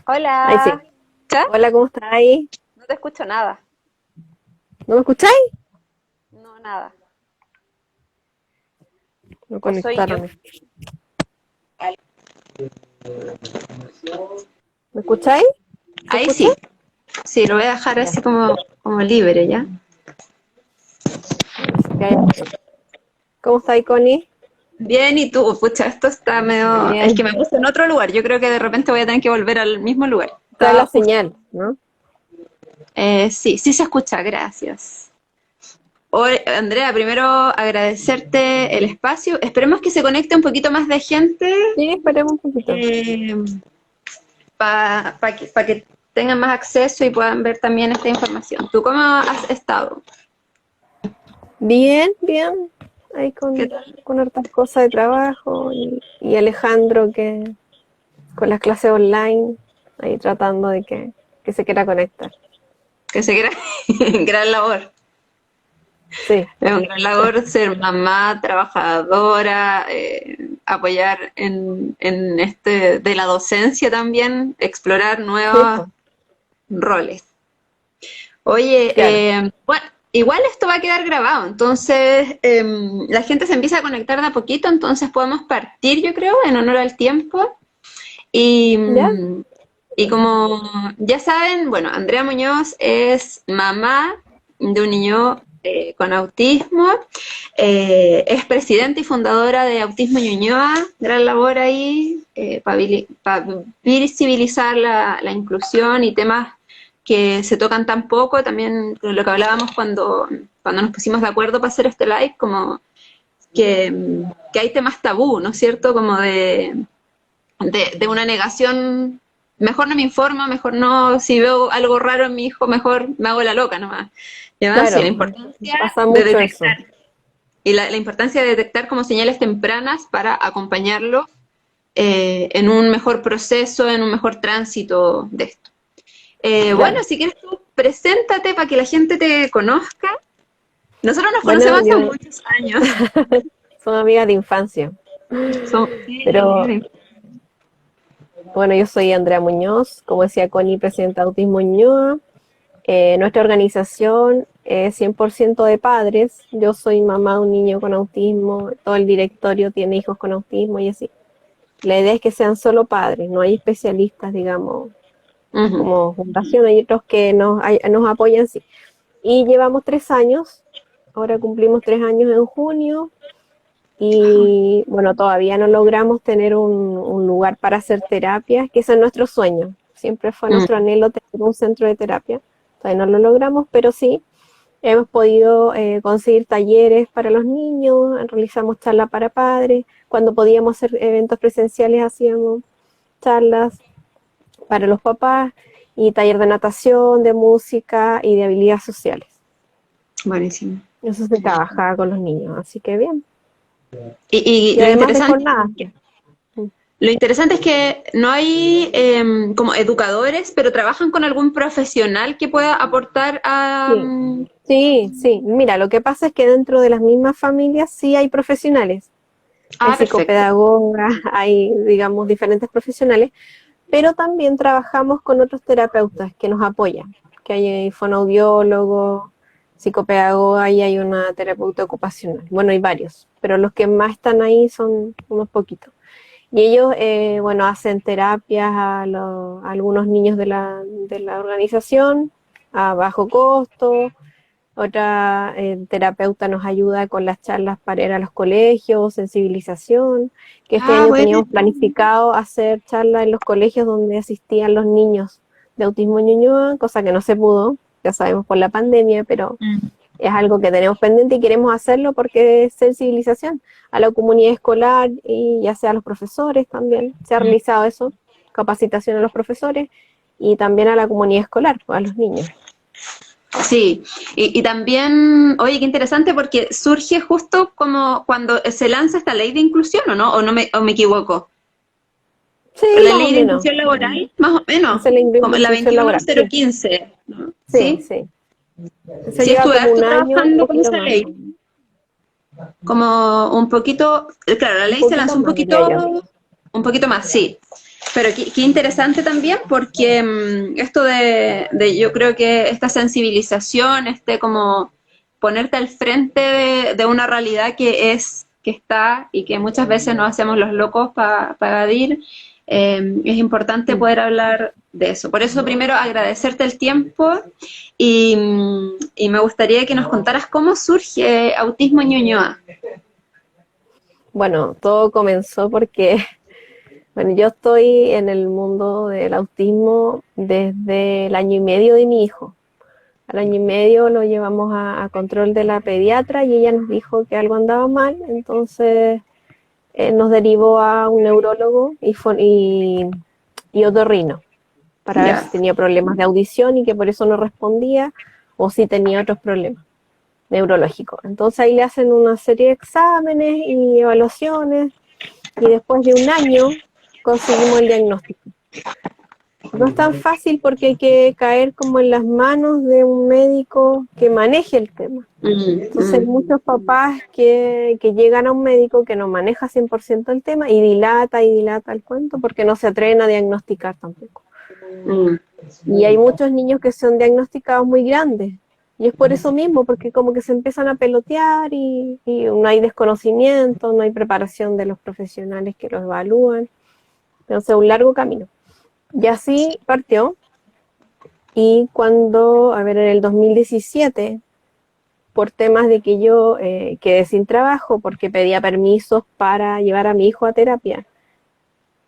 Ahí sí. Hola. ¿Ya? Hola, ¿cómo estáis? No te escucho nada. ¿No me escucháis? No, nada. No ¿O soy yo? conectaron. ¿Me escucháis? ¿Se Ahí escucha? sí. Sí, lo voy a dejar Ya. así como libre, ¿ya? No sé qué haya pasado. ¿Cómo estáis, Connie? Bien, ¿y tú? Pucha, esto está medio... Es que Bien. me puse en otro lugar. Yo creo que de repente voy a tener que volver al mismo lugar. Está Estaba la justo... señal, ¿no? Sí, sí se escucha, gracias. Hoy, Andrea, primero agradecerte el espacio. Esperemos que se conecte un poquito más de gente Sí, esperemos un poquito. eh, para que tengan más acceso y puedan ver también esta información. ¿Tú cómo has estado? Bien, bien. Ahí ¿Qué con, tal? con hartas cosas de trabajo y Alejandro que con las clases online, ahí tratando de que se quiera conectar. Que se gran, gran labor. Sí, Es una gran labor ser mamá, trabajadora, apoyar en este de la docencia también, explorar sí, nuevos pues, roles. Oye, claro. bueno, igual esto va a quedar grabado, entonces la gente se empieza a conectar de a poquito, entonces podemos partir, yo creo, en honor al tiempo. Y, ¿Ya? y como ya saben, bueno, Andrea Muñoz es mamá de un niño con autismo, es presidenta y fundadora de Autismo Ñuñoa, gran labor ahí para visibilizar la inclusión y temas que se tocan tan poco, también lo que hablábamos cuando nos pusimos de acuerdo para hacer este live, como que hay temas tabú, ¿no es cierto? Como de una negación, mejor no me informo, mejor no, si veo algo raro en mi hijo, mejor me hago la loca nomás. Y además, sí, la Claro, importancia pasa de mucho eso. detectar, y la importancia de detectar como señales tempranas para acompañarlo en un mejor proceso, en un mejor tránsito de esto. Bueno, Claro. si quieres tú, preséntate para que la gente te conozca. Nosotros nos Bueno, conocemos hace yo muchos años. soy amiga de infancia, Sí, amiga pero de... bueno, yo soy Andrea Muñoz, como decía Connie, presidenta de Autismo Ñuñoa. Nuestra organización es 100% de padres. Yo soy mamá de un niño con autismo, todo el directorio tiene hijos con autismo y así. La idea es que sean solo padres, no hay especialistas, digamos, Ujú. como fundación, hay otros que nos apoyan, sí. Y llevamos 3 años, ahora cumplimos 3 años en junio. Y bueno, todavía no logramos tener un lugar para hacer terapias, que ese es nuestro sueño. Siempre fue nuestro Mm. anhelo tener un centro de terapia. Todavía no lo logramos, pero sí hemos podido conseguir talleres para los niños, realizamos charlas para padres. Cuando podíamos hacer eventos presenciales, hacíamos charlas para los papás y taller de natación, de música y de habilidades sociales. Buenísimo. Eso se trabajaba con los niños, así que bien. Y Y además de jornadas. lo interesante es que no hay como educadores, pero trabajan con algún profesional que pueda aportar a... Sí, sí, sí. Mira, lo que pasa es que dentro de las mismas familias sí hay profesionales. Hay Ah, perfecto. psicopedagogas, hay, digamos, diferentes profesionales, pero también trabajamos con otros terapeutas que nos apoyan, que hay fonoaudiólogos, psicopedagoga y hay una terapeuta ocupacional. Bueno, hay varios, pero los que más están ahí son unos poquitos. Y ellos, bueno, hacen terapias a algunos niños de la organización a bajo costo. Otra terapeuta nos ayuda con las charlas para ir a los colegios, sensibilización, que este Ah, año bueno. teníamos planificado hacer charlas en los colegios donde asistían los niños de autismo Ñuñoa, cosa que no se pudo, ya sabemos por la pandemia, pero Mm. es algo que tenemos pendiente y queremos hacerlo porque es sensibilización a la comunidad escolar y ya sea a los profesores también. Se ha realizado eso, capacitación a los profesores y también a la comunidad escolar, pues, a los niños. Sí, y también, oye, qué interesante porque surge justo como cuando se lanza esta ley de inclusión, ¿o no? ¿O me equivoco? Sí, La más o ley de menos. inclusión laboral, más o menos, Esa es la como la inclusión laboral, sí, 21015, ¿no? sí, ¿Sí? sí. Eso Sí, lleva estuve como un harto año, un trabajando con poquito esa más. ley. Como un poquito, claro, la Un ley se poquito lanzó más, diría yo. un poquito más, sí. Pero qué interesante también porque esto yo creo que esta sensibilización, como ponerte al frente de una realidad que está y que muchas veces nos hacemos los locos para evadir, es importante poder hablar de eso. Por eso primero agradecerte el tiempo y me gustaría que nos contaras cómo surge Autismo Ñuñoa. Bueno, todo comenzó porque, bueno, yo estoy en el mundo del autismo desde el año y medio de mi hijo. Al año y medio lo llevamos a control de la pediatra y ella nos dijo que algo andaba mal, entonces nos derivó a un neurólogo y otorrino para ver si tenía problemas de audición y que por eso no respondía o si tenía otros problemas neurológicos. Entonces ahí le hacen una serie de exámenes y evaluaciones y después de un año conseguimos el diagnóstico. No es tan fácil porque hay que caer como en las manos de un médico que maneje el tema. Entonces hay muchos papás que llegan a un médico que no maneja 100% el tema y dilata el cuento porque no se atreven a diagnosticar tampoco. Y hay muchos niños que son diagnosticados muy grandes. Y es por eso mismo, porque como que se empiezan a pelotear y no hay desconocimiento, no hay preparación de los profesionales que los evalúan. Entonces, un largo camino. Y así partió. Y cuando, en el 2017, por temas de que yo quedé sin trabajo, porque pedía permisos para llevar a mi hijo a terapia.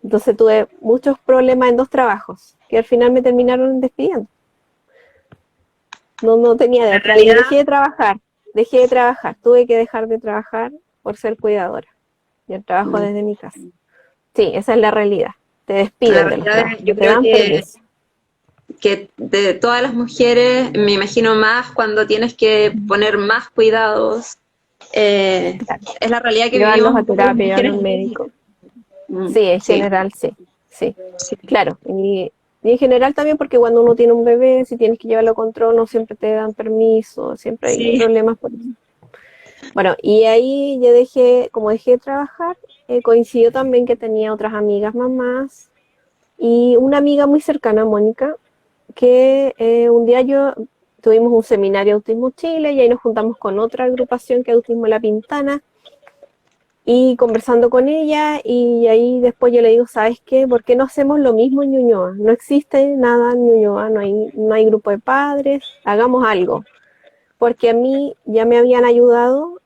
Entonces tuve muchos problemas en 2 trabajos, que al final me terminaron despidiendo. No tenía de otra. Y dejé de trabajar. Tuve que dejar de trabajar por ser cuidadora. Yo trabajo desde mi casa. Sí, esa es la realidad. Te despiden de los trabajos, yo creo que de todas las mujeres, me imagino más cuando tienes que poner más cuidados. Claro. Es la realidad que llevarlos vivimos. a terapia, llevarlos al médico. Sí, en general, sí. Claro. Y en general también porque cuando uno tiene un bebé, si tienes que llevarlo a control, no siempre te dan permiso, siempre hay problemas por eso. Bueno, y ahí yo dejé de trabajar, coincidió también que tenía otras amigas mamás y una amiga muy cercana, Mónica, que un día tuvimos un seminario Autismo Chile y ahí nos juntamos con otra agrupación que es Autismo La Pintana y conversando con ella y ahí después yo le digo, ¿sabes qué? ¿Por qué no hacemos lo mismo en Ñuñoa? No existe nada en Ñuñoa, no hay grupo de padres, hagamos algo. Porque a mí ya me habían ayudado,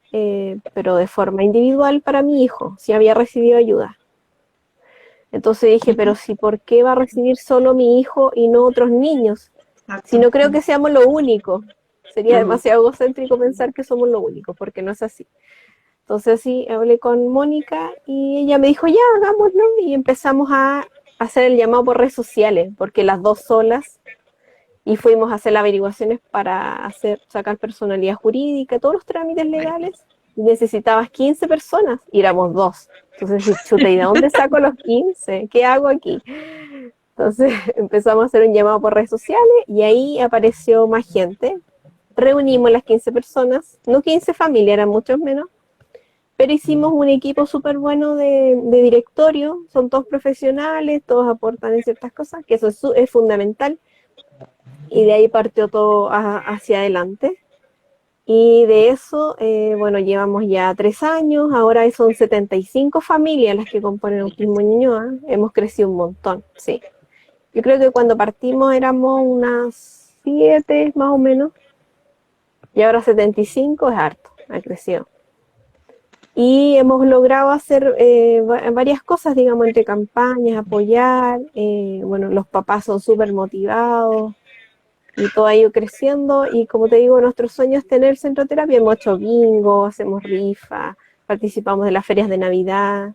pero de forma individual para mi hijo, si había recibido ayuda. Entonces dije, pero si, ¿por qué va a recibir solo mi hijo y no otros niños? Si no creo que seamos lo único. Sería demasiado egocéntrico pensar que somos lo único, porque no es así. Entonces sí, hablé con Mónica y ella me dijo, ya, hagámoslo, y empezamos a hacer el llamado por redes sociales, porque las dos solas, y fuimos a hacer las averiguaciones para sacar personalidad jurídica, todos los trámites legales, y necesitabas 15 personas, y éramos 2. Entonces, chuta, ¿y de dónde saco los 15? ¿Qué hago aquí? Entonces empezamos a hacer un llamado por redes sociales, y ahí apareció más gente. Reunimos las 15 personas, no 15 familias, eran muchos menos, pero hicimos un equipo súper bueno de directorio, son todos profesionales, todos aportan en ciertas cosas, que eso es fundamental, y de ahí partió todo hacia adelante. Y de eso, llevamos ya 3 años, ahora son 75 familias las que componen Autismo Ñuñoa, hemos crecido un montón, sí. Yo creo que cuando partimos éramos unas 7 más o menos, y ahora 75 es harto, ha crecido. Y hemos logrado hacer varias cosas, digamos, entre campañas, apoyar, los papás son súper motivados y todo ha ido creciendo y como te digo, nuestro sueño es tener centro de terapia, hemos hecho bingo, hacemos rifa, participamos de las ferias de Navidad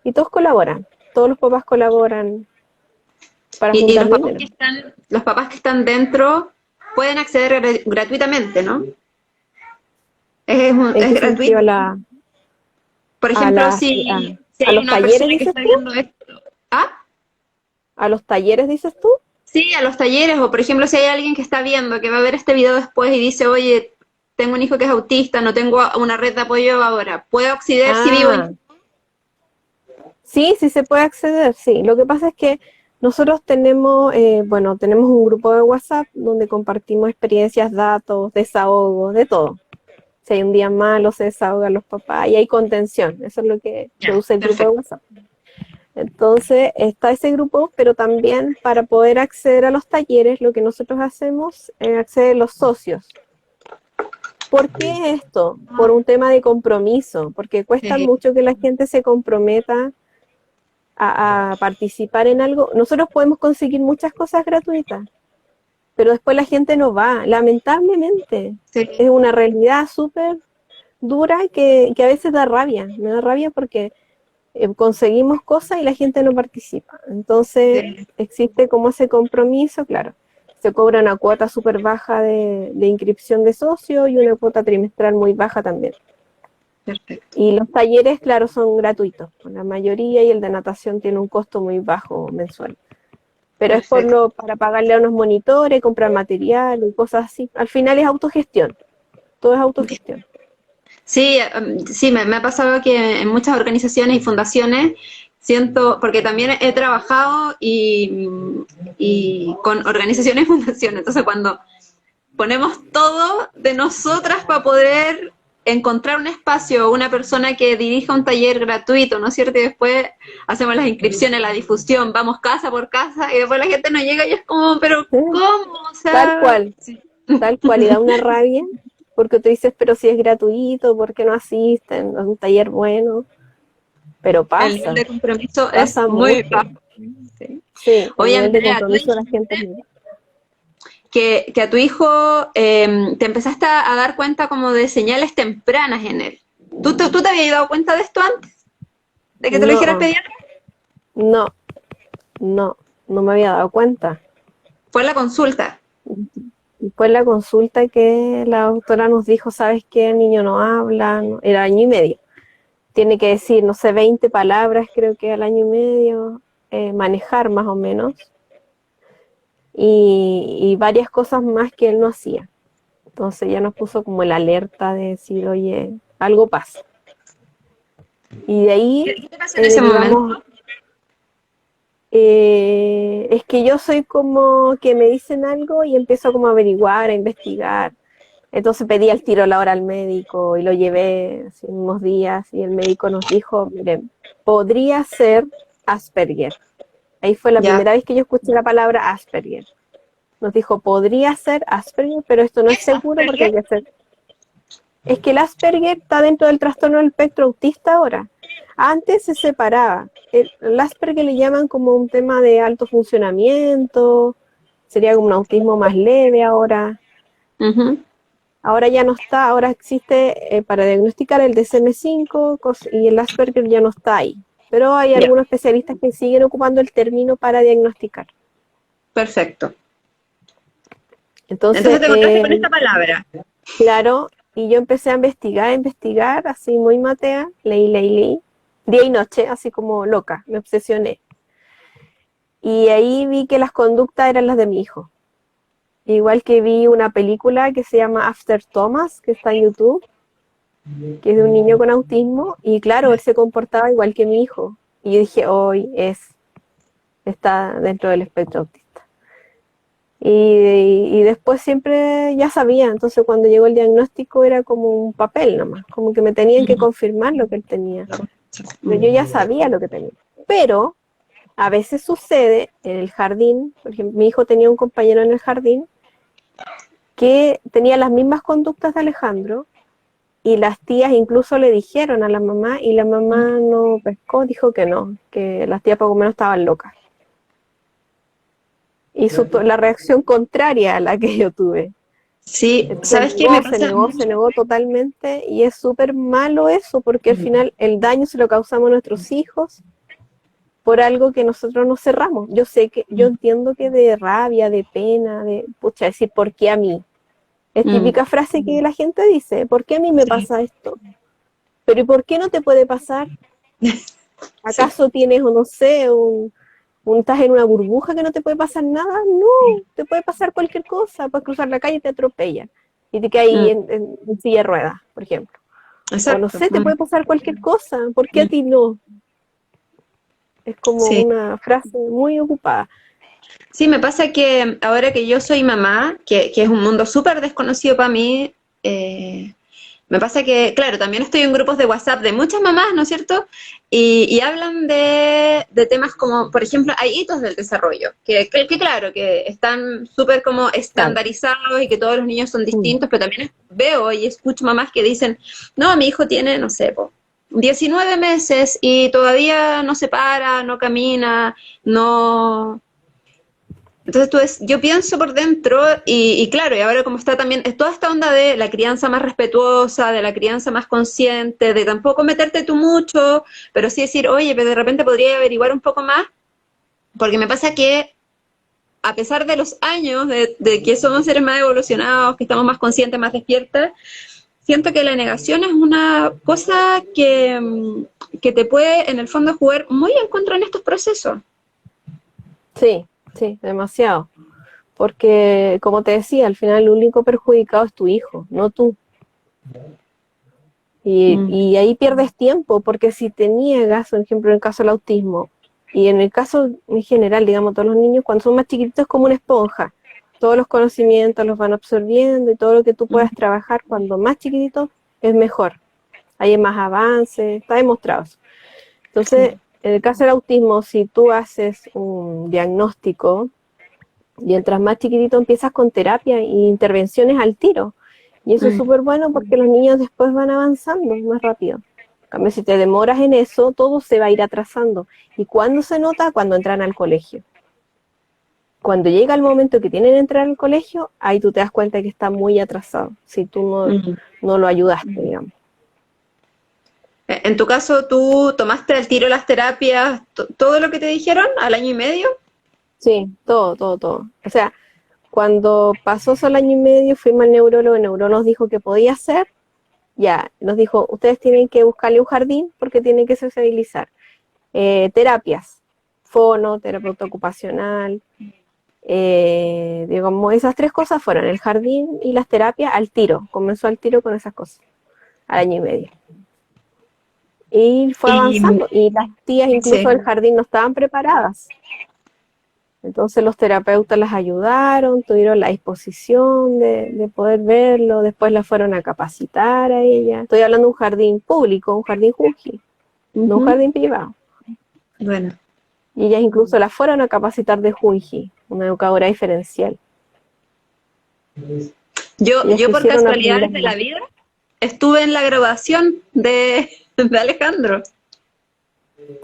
y todos colaboran, todos los papás colaboran para juntar dinero. Los papás que están dentro pueden acceder gratuitamente, ¿no? Es gratuito. Por ejemplo, si hay una persona que está viendo esto. ¿Ah? ¿A los talleres dices tú? Sí, a los talleres, o por ejemplo, si hay alguien que está viendo, que va a ver este video después y dice, oye, tengo un hijo que es autista, no tengo una red de apoyo ahora, ¿puedo acceder si vivo en... Sí, sí se puede acceder, sí. Lo que pasa es que nosotros tenemos, tenemos un grupo de WhatsApp donde compartimos experiencias, datos, desahogos, de todo. Si hay un día malo, se desahogan los papás y hay contención. Eso es lo que Ya, produce el grupo de perfecto. WhatsApp. Entonces está ese grupo, pero también para poder acceder a los talleres, lo que nosotros hacemos es acceder a los socios. ¿Por qué esto? Por un tema de compromiso, porque cuesta Sí, mucho que la gente se comprometa a participar en algo. Nosotros podemos conseguir muchas cosas gratuitas, pero después la gente no va, lamentablemente. sí, Es una realidad súper dura que a veces da rabia. Me da rabia porque conseguimos cosas y la gente no participa. Entonces sí, existe como ese compromiso, claro. Se cobra una cuota súper baja de inscripción de socio y una cuota trimestral muy baja también. perfecto. Y los talleres, claro, son gratuitos, la mayoría, y el de natación tiene un costo muy bajo mensual. Pero es Perfecto. para pagarle a unos monitores, comprar material y cosas así. Al final es autogestión, todo es autogestión. Sí, sí, me ha pasado que en muchas organizaciones y fundaciones siento, porque también he trabajado y con organizaciones y fundaciones, entonces cuando ponemos todo de nosotras para poder encontrar un espacio, una persona que dirija un taller gratuito, ¿no es cierto? Y después hacemos las inscripciones, la difusión, vamos casa por casa y después la gente no llega y es como, pero Sí, ¿cómo? O tal sea, cual, sí. tal cual, y da una rabia, porque tú dices, pero si es gratuito, ¿por qué no asisten? Es un taller bueno, pero El nivel pasa, de compromiso es pasa muy mucho. bajo. Sí. Sí, el Oye, nivel de Andrea, tú compromiso de la gente es dijiste muy bajo. que a tu hijo te empezaste a dar cuenta como de señales tempranas en él. ¿Tú te habías dado cuenta de esto antes? ¿De que te lo dijera el No, pediatra? no, no, no me había dado cuenta. Fue en la consulta. Y fue en la consulta que la doctora nos dijo, ¿sabes qué? El niño no habla, era año y medio. Tiene que decir, no sé, 20 palabras, creo que al año y medio, manejar más o menos, y varias cosas más que él no hacía. Entonces ya nos puso como el alerta de decir, oye, algo pasa. Y de ahí ¿Qué te pasó en ese derivamos, momento? es que yo soy como que me dicen algo y empiezo como a averiguar, a investigar. Entonces pedí al tiro la hora al médico y lo llevé hace unos días y el médico nos dijo, miren, podría ser Asperger. Ahí fue la Ya. primera vez que yo escuché la palabra Asperger. Nos dijo, podría ser Asperger, pero esto no ¿Qué es es seguro porque hay Asperger? que hacer. Es que el Asperger está dentro del trastorno del espectro autista ahora. Antes se separaba. El Asperger le llaman como un tema de alto funcionamiento, sería como un autismo más leve ahora. Ujú. Ahora ya no está, ahora existe para diagnosticar el DSM-5 y el Asperger ya no está ahí. Pero hay Ya, algunos especialistas que siguen ocupando el término para diagnosticar. perfecto. Entonces, Entonces te encontraste con esta palabra. claro, y yo empecé a investigar, así muy matea, leí, día y noche, así como loca, me obsesioné. Y ahí vi que las conductas eran las de mi hijo. Igual que vi una película que se llama After Thomas, que está en YouTube, que es de un niño con autismo, y claro, él se comportaba igual que mi hijo. Y yo dije, hoy está dentro del espectro autista. Y después siempre ya sabía, entonces cuando llegó el diagnóstico era como un papel nomás, como que me tenían que confirmar lo que él tenía, pero yo ya sabía lo que tenía. Pero a veces sucede en el jardín, por ejemplo, mi hijo tenía un compañero en el jardín que tenía las mismas conductas de Alejandro, y las tías incluso le dijeron a la mamá y la mamá no pescó, dijo que no, que las tías poco menos estaban locas. Y la reacción contraria a la que yo tuve. Sí, Se ¿sabes qué me negó, pasa se mucho? negó totalmente y es súper malo eso porque al final el daño se lo causamos a nuestros hijos por algo que nosotros nos cerramos. Yo sé que, yo entiendo que de rabia, de pena, de, pucha, decir, ¿por qué a mí? Es Mm, típica frase que la gente dice, ¿por qué a mí me sí, pasa esto? Pero ¿y por qué no te puede pasar? sí. ¿Acaso tienes, o no sé, estás en una burbuja que no te puede pasar nada? No, te puede pasar cualquier cosa, puedes cruzar la calle y te atropellan y te caes ahí Mm, en silla de ruedas, por ejemplo. O no exacto. sé, te puede pasar cualquier cosa, ¿por qué a ti no? Es como Sí. una frase muy ocupada. Sí, me pasa que ahora que yo soy mamá, que es un mundo súper desconocido para mí, me pasa que, claro, también estoy en grupos de WhatsApp de muchas mamás, ¿no es cierto? Y hablan de temas como, por ejemplo, hay hitos del desarrollo, que claro, que están súper como Claro. estandarizados y que todos los niños son Mm. distintos, pero también veo y escucho mamás que dicen, no, mi hijo tiene, no sé, 19 meses y todavía no se para, no camina, no... Entonces yo pienso por dentro y claro, y ahora como está también, es toda esta onda de la crianza más respetuosa, de la crianza más consciente, de tampoco meterte tú mucho, pero sí decir, oye, pero de repente podría averiguar un poco más, porque me pasa que a pesar de los años de que somos seres más evolucionados, que estamos más conscientes, más despiertas, siento que la negación es una cosa que te puede en el fondo jugar muy en contra en estos procesos. Sí, sí, demasiado. Porque, como te decía, al final el único perjudicado es tu hijo, no tú. Mm, Y ahí pierdes tiempo, porque si te niegas, por ejemplo, en el caso del autismo, y en el caso en general, digamos, todos los niños, cuando son más chiquititos, es como una esponja. Todos los conocimientos los van absorbiendo y todo lo que tú puedas mm, trabajar cuando más chiquitito es mejor. Hay más avances, está demostrado eso. Entonces, sí. en el caso del autismo, si tú haces un diagnóstico, mientras más chiquitito empiezas con terapia e intervenciones al tiro. Y eso es Mm. súper bueno porque los niños después van avanzando más rápido. En cambio, si te demoras en eso, todo se va a ir atrasando. ¿Y cuándo se nota? Cuando entran al colegio. Cuando llega el momento que tienen que entrar al colegio, ahí tú te das cuenta que está muy atrasado, si tú Mm. no lo ayudaste, digamos. En tu caso, ¿tú tomaste al tiro las terapias, todo lo que te dijeron al año y medio? Sí, todo, todo, todo. O sea, cuando pasó solo año y medio, fuimos al neurólogo, el neurólogo nos dijo que podía hacer. Ya, nos dijo, ustedes tienen que buscarle un jardín porque tienen que sociabilizar. Terapias, fono, terapeuta ocupacional, digamos, esas tres cosas fueron el jardín y las terapias al tiro. Comenzó al tiro con esas cosas, al año y medio. Y fue Y avanzando. Y las tías incluso sí. del jardín no estaban preparadas. Entonces los terapeutas las ayudaron, tuvieron la disposición de poder verlo, después la fueron a capacitar a ella. Estoy hablando de un jardín público, un jardín Junji, no un Ujú. jardín privado. Bueno, Y ellas incluso la fueron a capacitar de Junji, una educadora diferencial. Ellas yo por quisieron aprender casualidades de más. la vida estuve en la graduación de Alejandro,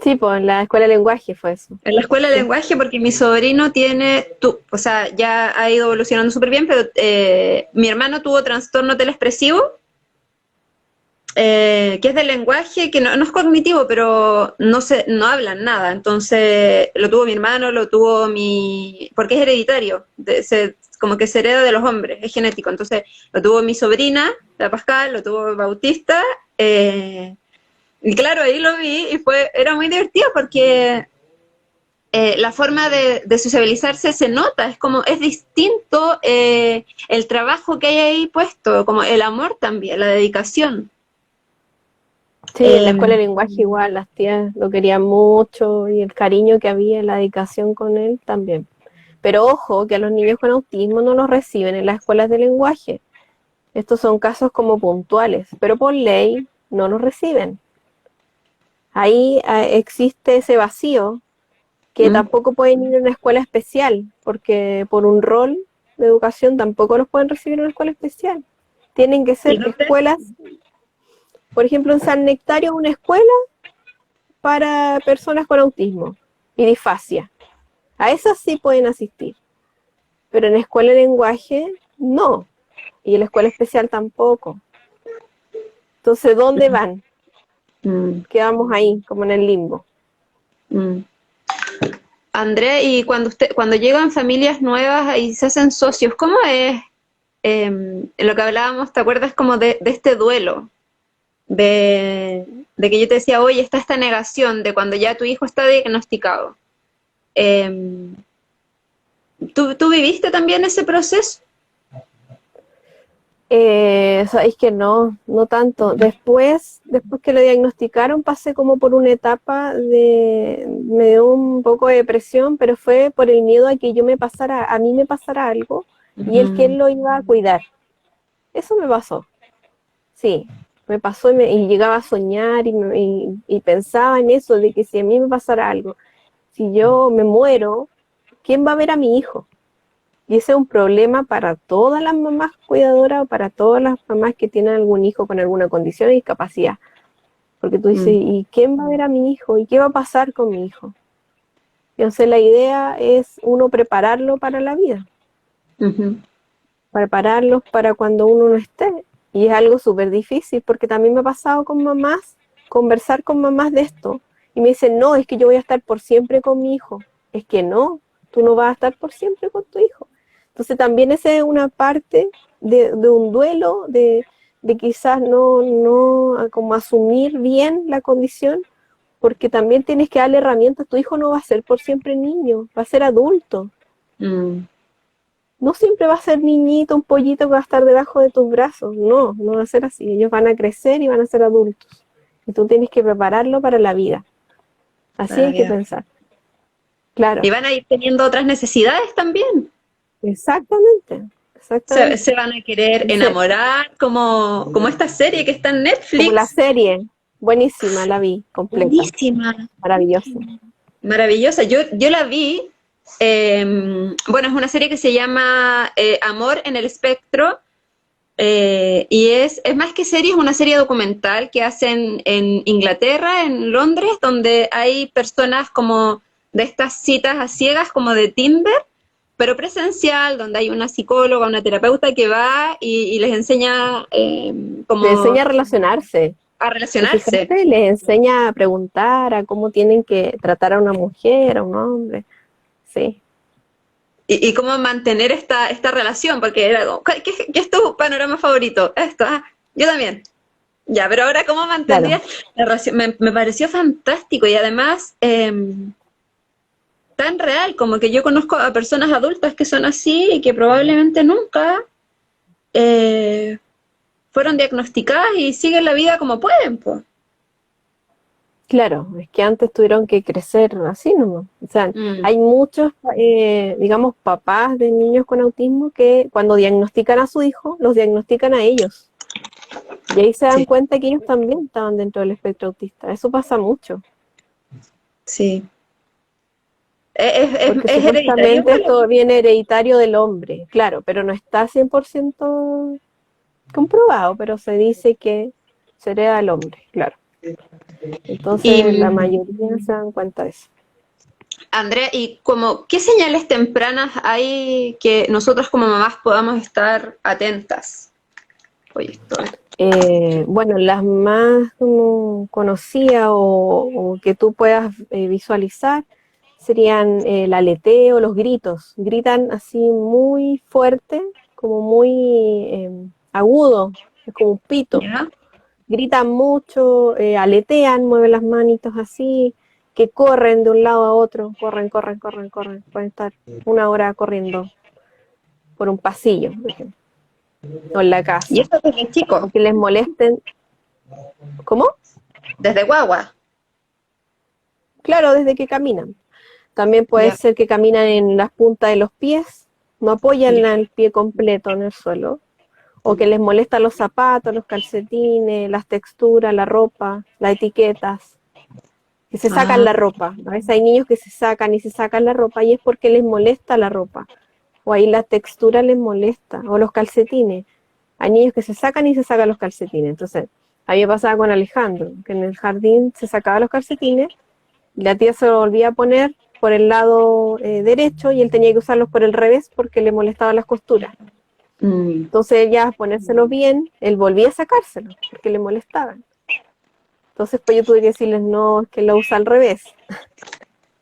Sí, pues en la escuela de lenguaje fue eso. en la escuela de Sí. lenguaje, porque mi sobrino o sea, ya ha ido evolucionando súper bien, pero mi hermano tuvo trastorno teleexpresivo, que es del lenguaje, que no es cognitivo, pero no hablan nada. Entonces, lo tuvo mi hermano, porque es hereditario, como que se hereda de los hombres, es genético. Entonces, lo tuvo mi sobrina, la Pascal, lo tuvo Bautista, y claro, ahí lo vi y era muy divertido porque la forma de sociabilizarse se nota, es distinto el trabajo que hay ahí puesto, como el amor también, la dedicación. Sí, en la Eh, escuela de lenguaje igual, las tías lo querían mucho y el cariño que había, la dedicación con él también. Pero ojo, que a los niños con autismo no los reciben en las escuelas de lenguaje. Estos son casos como puntuales, pero por ley no los reciben. Ahí existe ese vacío que mm, tampoco pueden ir a una escuela especial, porque por un rol de educación tampoco los pueden recibir en una escuela especial. Tienen que ¿Y ser dónde? escuelas, por ejemplo, en San Nectario, una escuela para personas con autismo y disfasia. A esas sí pueden asistir, pero en escuela de lenguaje no, y en la escuela especial tampoco. Entonces, ¿dónde van? Mm, Quedamos ahí, como en el limbo. mm. André, y cuando llegan familias nuevas y se hacen socios, ¿cómo es lo que hablábamos? ¿Te acuerdas como de este duelo? De que yo te decía, oye, está esta negación de cuando ya tu hijo está diagnosticado. Eh, ¿tú viviste también ese proceso? Sabéis que no tanto. Después que lo diagnosticaron, pasé como por una etapa me dio un poco de depresión, pero fue por el miedo a que a mí me pasara algo y él que Ujú. él lo iba a cuidar. Eso me pasó, sí, me pasó y llegaba a soñar y pensaba en eso, de que si a mí me pasara algo, si yo me muero, ¿quién va a ver a mi hijo? Y ese es un problema para todas las mamás cuidadoras o para todas las mamás que tienen algún hijo con alguna condición de discapacidad. Porque tú dices, Mm. ¿y quién va a ver a mi hijo? ¿Y qué va a pasar con mi hijo? Entonces la idea es uno prepararlo para la vida, Ujú. prepararlos para cuando uno no esté. Y es algo súper difícil porque también me ha pasado con mamás, conversar con mamás de esto. Y me dicen, no, es que yo voy a estar por siempre con mi hijo. Es que no, tú no vas a estar por siempre con tu hijo. Entonces también esa es una parte de un duelo, de quizás no como asumir bien la condición, porque también tienes que darle herramientas. Tu hijo no va a ser por siempre niño, va a ser adulto. Mm. No siempre va a ser niñito, un pollito que va a estar debajo de tus brazos. No va a ser así. Ellos van a crecer y van a ser adultos. Y tú tienes que prepararlo para la vida. Así Para la hay que vida. pensar. Claro, Y van a ir teniendo otras necesidades también. exactamente, Se exactamente. van a querer Dice, enamorar, como esta serie que está en como la Netflix. serie, buenísima, la vi, completa, Buenísima, maravillosa. maravillosa. Yo la vi. Bueno, es una serie que se llama Amor en el Espectro. Y es más que serie, es una serie documental que hacen en Inglaterra, en Londres, donde hay personas como de estas citas a ciegas, como de Tinder, pero presencial, donde hay una psicóloga, una terapeuta que va y les enseña Les como enseña a relacionarse. a ¿Te relacionarse. fijaste? Les enseña a preguntar, a cómo tienen que tratar a una mujer, a un hombre. Sí, Y cómo mantener esta relación, porque era como, ¿qué es tu panorama favorito? Esto, yo también. Ya, pero ahora cómo claro. mantendría la relación, me pareció fantástico y además tan real, como que yo conozco a personas adultas que son así y que probablemente nunca eh, fueron diagnosticadas y siguen la vida como pueden, pues. Claro, es que antes tuvieron que crecer así nomás. O sea, Mm, hay muchos, digamos, papás de niños con autismo que cuando diagnostican a su hijo, los diagnostican a ellos. Y ahí se dan sí, cuenta que ellos también estaban dentro del espectro autista. Eso pasa mucho, sí. porque Es hereditario supuestamente igual, ¿o esto no? viene hereditario del hombre, claro, pero no está 100% comprobado, pero se dice que se hereda del hombre, claro. Y Entonces la mayoría se dan cuenta de eso. Andrea, ¿y como qué señales tempranas hay que nosotras como mamás podamos estar atentas? Oye, esto es. Bueno, las más como conocidas o que tú puedas visualizar serían el aleteo, los gritos. Gritan así muy fuerte, como muy agudo, es como un pito. ¿Ya? Gritan mucho, aletean, mueven las manitos así, que corren de un lado a otro, corren. Pueden estar una hora corriendo por un pasillo, por ejemplo, o en la Y casa, esto desde o chico, que les molesten. ¿Cómo? desde guagua. Claro, desde que caminan. También puede Ya, ser que caminan en las puntas de los pies, no apoyan ya. el pie completo en el suelo, o que les molestan los zapatos, los calcetines, las texturas, la ropa, las etiquetas, que se sacan Ah, la ropa. A veces hay niños que se sacan y se sacan la ropa y es porque les molesta la ropa, o ahí la textura les molesta, o los calcetines. Hay niños que se sacan y se sacan los calcetines. Entonces, a mí me pasaba con Alejandro, que en el jardín se sacaba los calcetines. La tía se lo volvía a poner por el lado derecho y él tenía que usarlos por el revés porque le molestaban las costuras. mm, Entonces ella, ponérselos bien, él volvía a sacárselos porque le molestaban. Entonces pues yo tuve que decirles, no, es que lo usa al revés.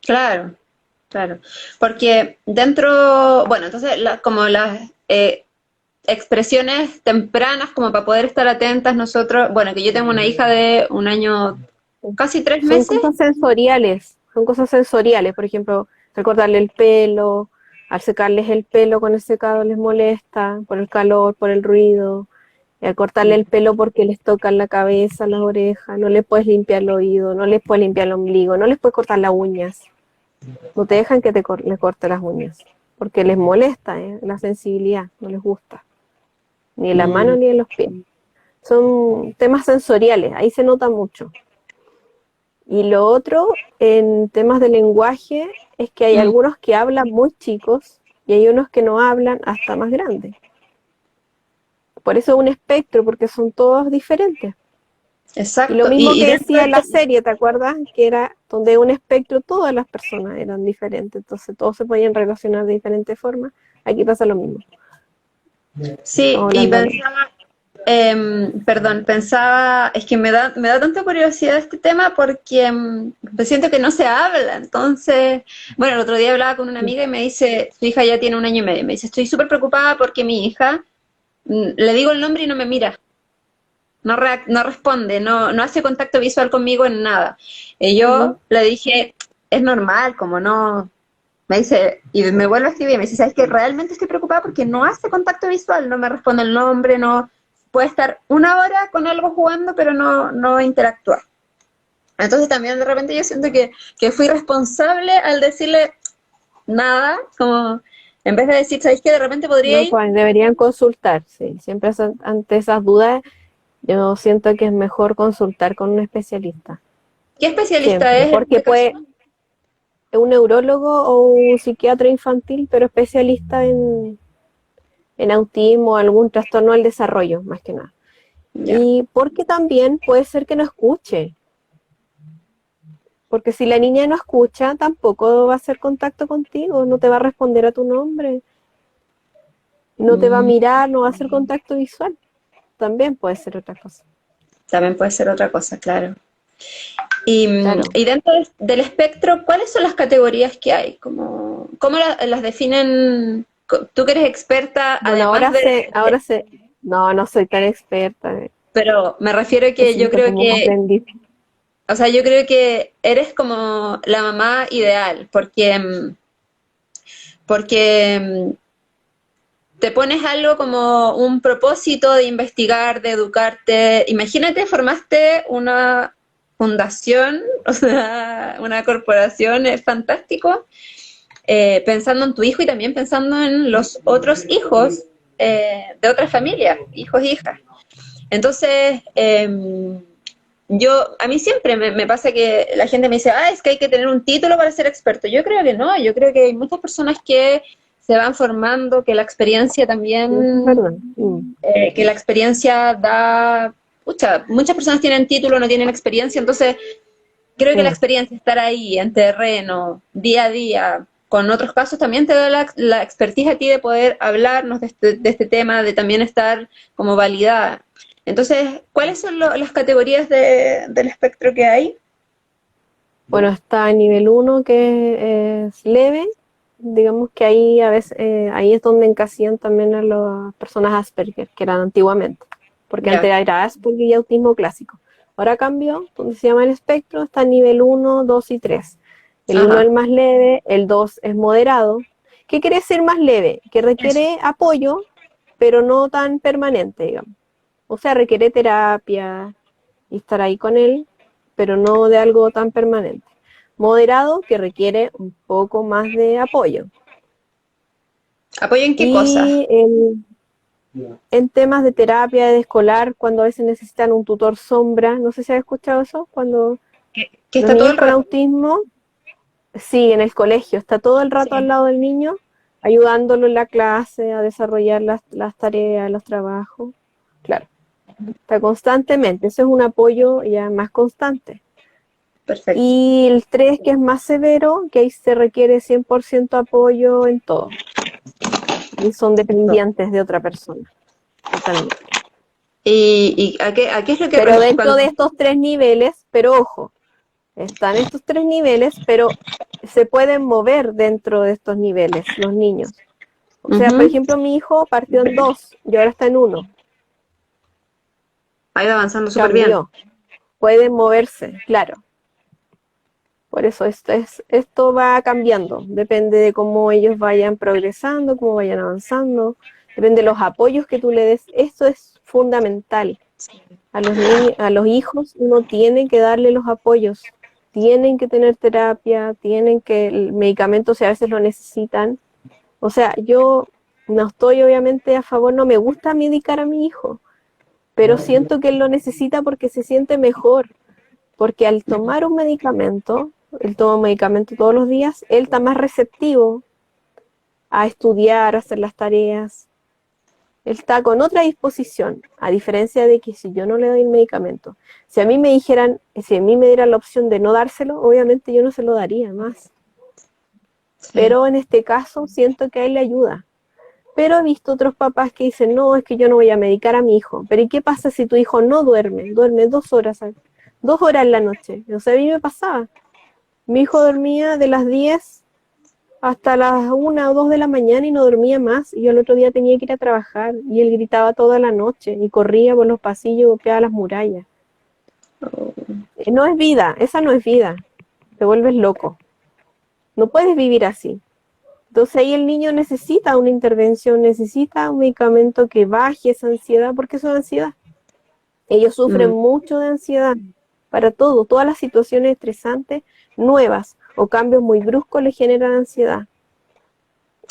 claro, claro. Porque dentro, bueno, entonces como las expresiones tempranas, como para poder estar atentas nosotros, bueno, que yo tengo una hija de 1 año, casi 3 meses. Son cosas sensoriales, por ejemplo, recortarle el pelo, al secarles el pelo con el secado les molesta, por el calor, por el ruido, Y al cortarle el pelo porque les tocan la cabeza, las orejas, no les puedes limpiar el oído, no les puedes limpiar el ombligo, no les puedes cortar las uñas. No te dejan que le corte las uñas, porque les molesta, la sensibilidad, no les gusta. Ni en la mano ni en los pies. Son temas sensoriales, ahí se nota mucho. Y lo otro, en temas de lenguaje, es que hay algunos que hablan muy chicos y hay unos que no hablan hasta más grandes. Por eso es un espectro, porque son todos diferentes. Exacto. Y lo mismo que dentro decía de en la serie, ¿te acuerdas? Que era donde un espectro todas las personas eran diferentes, entonces todos se podían relacionar de diferentes formas. Aquí pasa lo mismo. Sí, Estamos y hablando pensaba, es que me da tanta curiosidad este tema porque siento que no se habla. Entonces, bueno, el otro día hablaba con una amiga y me dice, su hija ya tiene 1 año y medio, me dice, estoy súper preocupada porque mi hija, le digo el nombre y no me mira. No responde, no hace contacto visual conmigo en nada. Y yo le dije, es normal, como no. Me dice, y me vuelve a escribir, me dice, ¿sabes qué? Realmente estoy preocupada porque no hace contacto visual, no me responde el nombre, no puede estar 1 hora con algo jugando, pero no interactuar. Entonces también de repente yo siento que fui responsable al decirle nada, como en vez de decir, ¿sabes qué? De repente podría No, ir. pues deberían consultar, sí. Siempre ante esas dudas, yo siento que es mejor consultar con un especialista. ¿Qué especialista Siempre, es en porque este caso? puede un neurólogo o un psiquiatra infantil, pero especialista en autismo o algún trastorno del desarrollo, más que nada. Ya. Y porque también puede ser que no escuche, porque si la niña no escucha, tampoco va a hacer contacto contigo, no te va a responder a tu nombre, no te va a Mm, mirar, no va a hacer contacto visual. También puede ser otra cosa. También puede ser otra cosa, claro. Y, Claro. y dentro del espectro, ¿cuáles son las categorías que hay? ¿Cómo las definen? Tú que eres experta, Bueno, además ahora sé, no, no soy tan experta, pero me refiero me que yo siento creo como que, aprendiz. o sea, yo creo que eres como la mamá ideal, porque te pones algo como un propósito de investigar, de educarte. Imagínate, formaste una fundación, o sea, una corporación, es fantástico, pensando en tu hijo y también pensando en los otros hijos de otras familias, hijos e hijas. Entonces, a mí siempre me pasa que la gente me dice, es que hay que tener un título para ser experto. Yo creo que no, yo creo que hay muchas personas que se van formando, que la experiencia Eso es también, verdad. que la experiencia da, muchas personas tienen título, no tienen experiencia, entonces creo que la Sí. experiencia, estar ahí en terreno, día a día, con otros casos, también te da la expertise a ti de poder hablarnos de este tema, de también estar como validada. Entonces, ¿cuáles son las categorías del espectro que hay? Bueno, está a nivel uno que es leve, digamos que ahí a veces, ahí es donde encasillan también a las personas Asperger, que eran antiguamente, porque antes Ya, era Asperger y autismo clásico. Ahora cambió, donde se llama el espectro, está a nivel uno, 2 y 3. El uno es ajá, el más leve, el 2 es moderado. ¿Qué quiere decir más leve? Que eso. requiere apoyo, pero no tan permanente, digamos. O sea, requiere terapia y estar ahí con él, pero no de algo tan permanente. Moderado, que requiere un poco más de apoyo. ¿Apoyo en qué cosa? Y en temas de terapia, de escolar, cuando a veces necesitan un tutor sombra, no sé si has escuchado eso, cuando Que los está todo niños el con rato. autismo, sí, en el colegio, está todo el rato al Sí, lado del niño, ayudándolo en la clase a desarrollar las tareas, los trabajos. Claro, está constantemente, eso es un apoyo ya más constante. perfecto. Y el 3 que es más severo, que ahí se requiere 100% apoyo en todo. Y son dependientes de otra persona, totalmente. ¿Y a qué es lo que Pero dentro cuando... de estos 3 niveles, pero ojo, están estos 3 niveles, pero se pueden mover dentro de estos niveles los niños. O sea, por Ujú, ejemplo, mi hijo partió en 2 y ahora está en 1. ha ido avanzando súper bien. Cambió. Pueden moverse, claro. Por eso esto va cambiando, depende de cómo ellos vayan progresando, cómo vayan avanzando, depende de los apoyos que tú le des. Esto es fundamental. A los niños, a los hijos uno tiene que darle los apoyos, tienen que tener terapia, tienen que, el medicamento si a veces lo necesitan. O sea, yo no estoy obviamente a favor, no me gusta medicar a mi hijo, pero siento que él lo necesita porque se siente mejor, porque al tomar un medicamento, él toma un medicamento todos los días, él está más receptivo a estudiar, a hacer las tareas. Él está con otra disposición, a diferencia de que si yo no le doy el medicamento, si a mí me dijeran, si a mí me dieran la opción de no dárselo, obviamente yo no se lo daría más. Sí. Pero en este caso siento que a él le ayuda. Pero he visto otros papás que dicen, no, es que yo no voy a medicar a mi hijo. Pero ¿y qué pasa si tu hijo no duerme? Duerme 2 horas, 2 horas en la noche. O sea, a mí me pasaba. Mi hijo dormía de las 10 hasta las 1 o 2 de la mañana y no dormía más. Y yo el otro día tenía que ir a trabajar y él gritaba toda la noche y corría por los pasillos, golpeaba las murallas. No es vida, esa no es vida. Te vuelves loco. No puedes vivir así. Entonces ahí el niño necesita una intervención, necesita un medicamento que baje esa ansiedad, porque eso es ansiedad. Ellos sufren mucho de ansiedad para todo, todas las situaciones estresantes nuevas o cambios muy bruscos le generan ansiedad.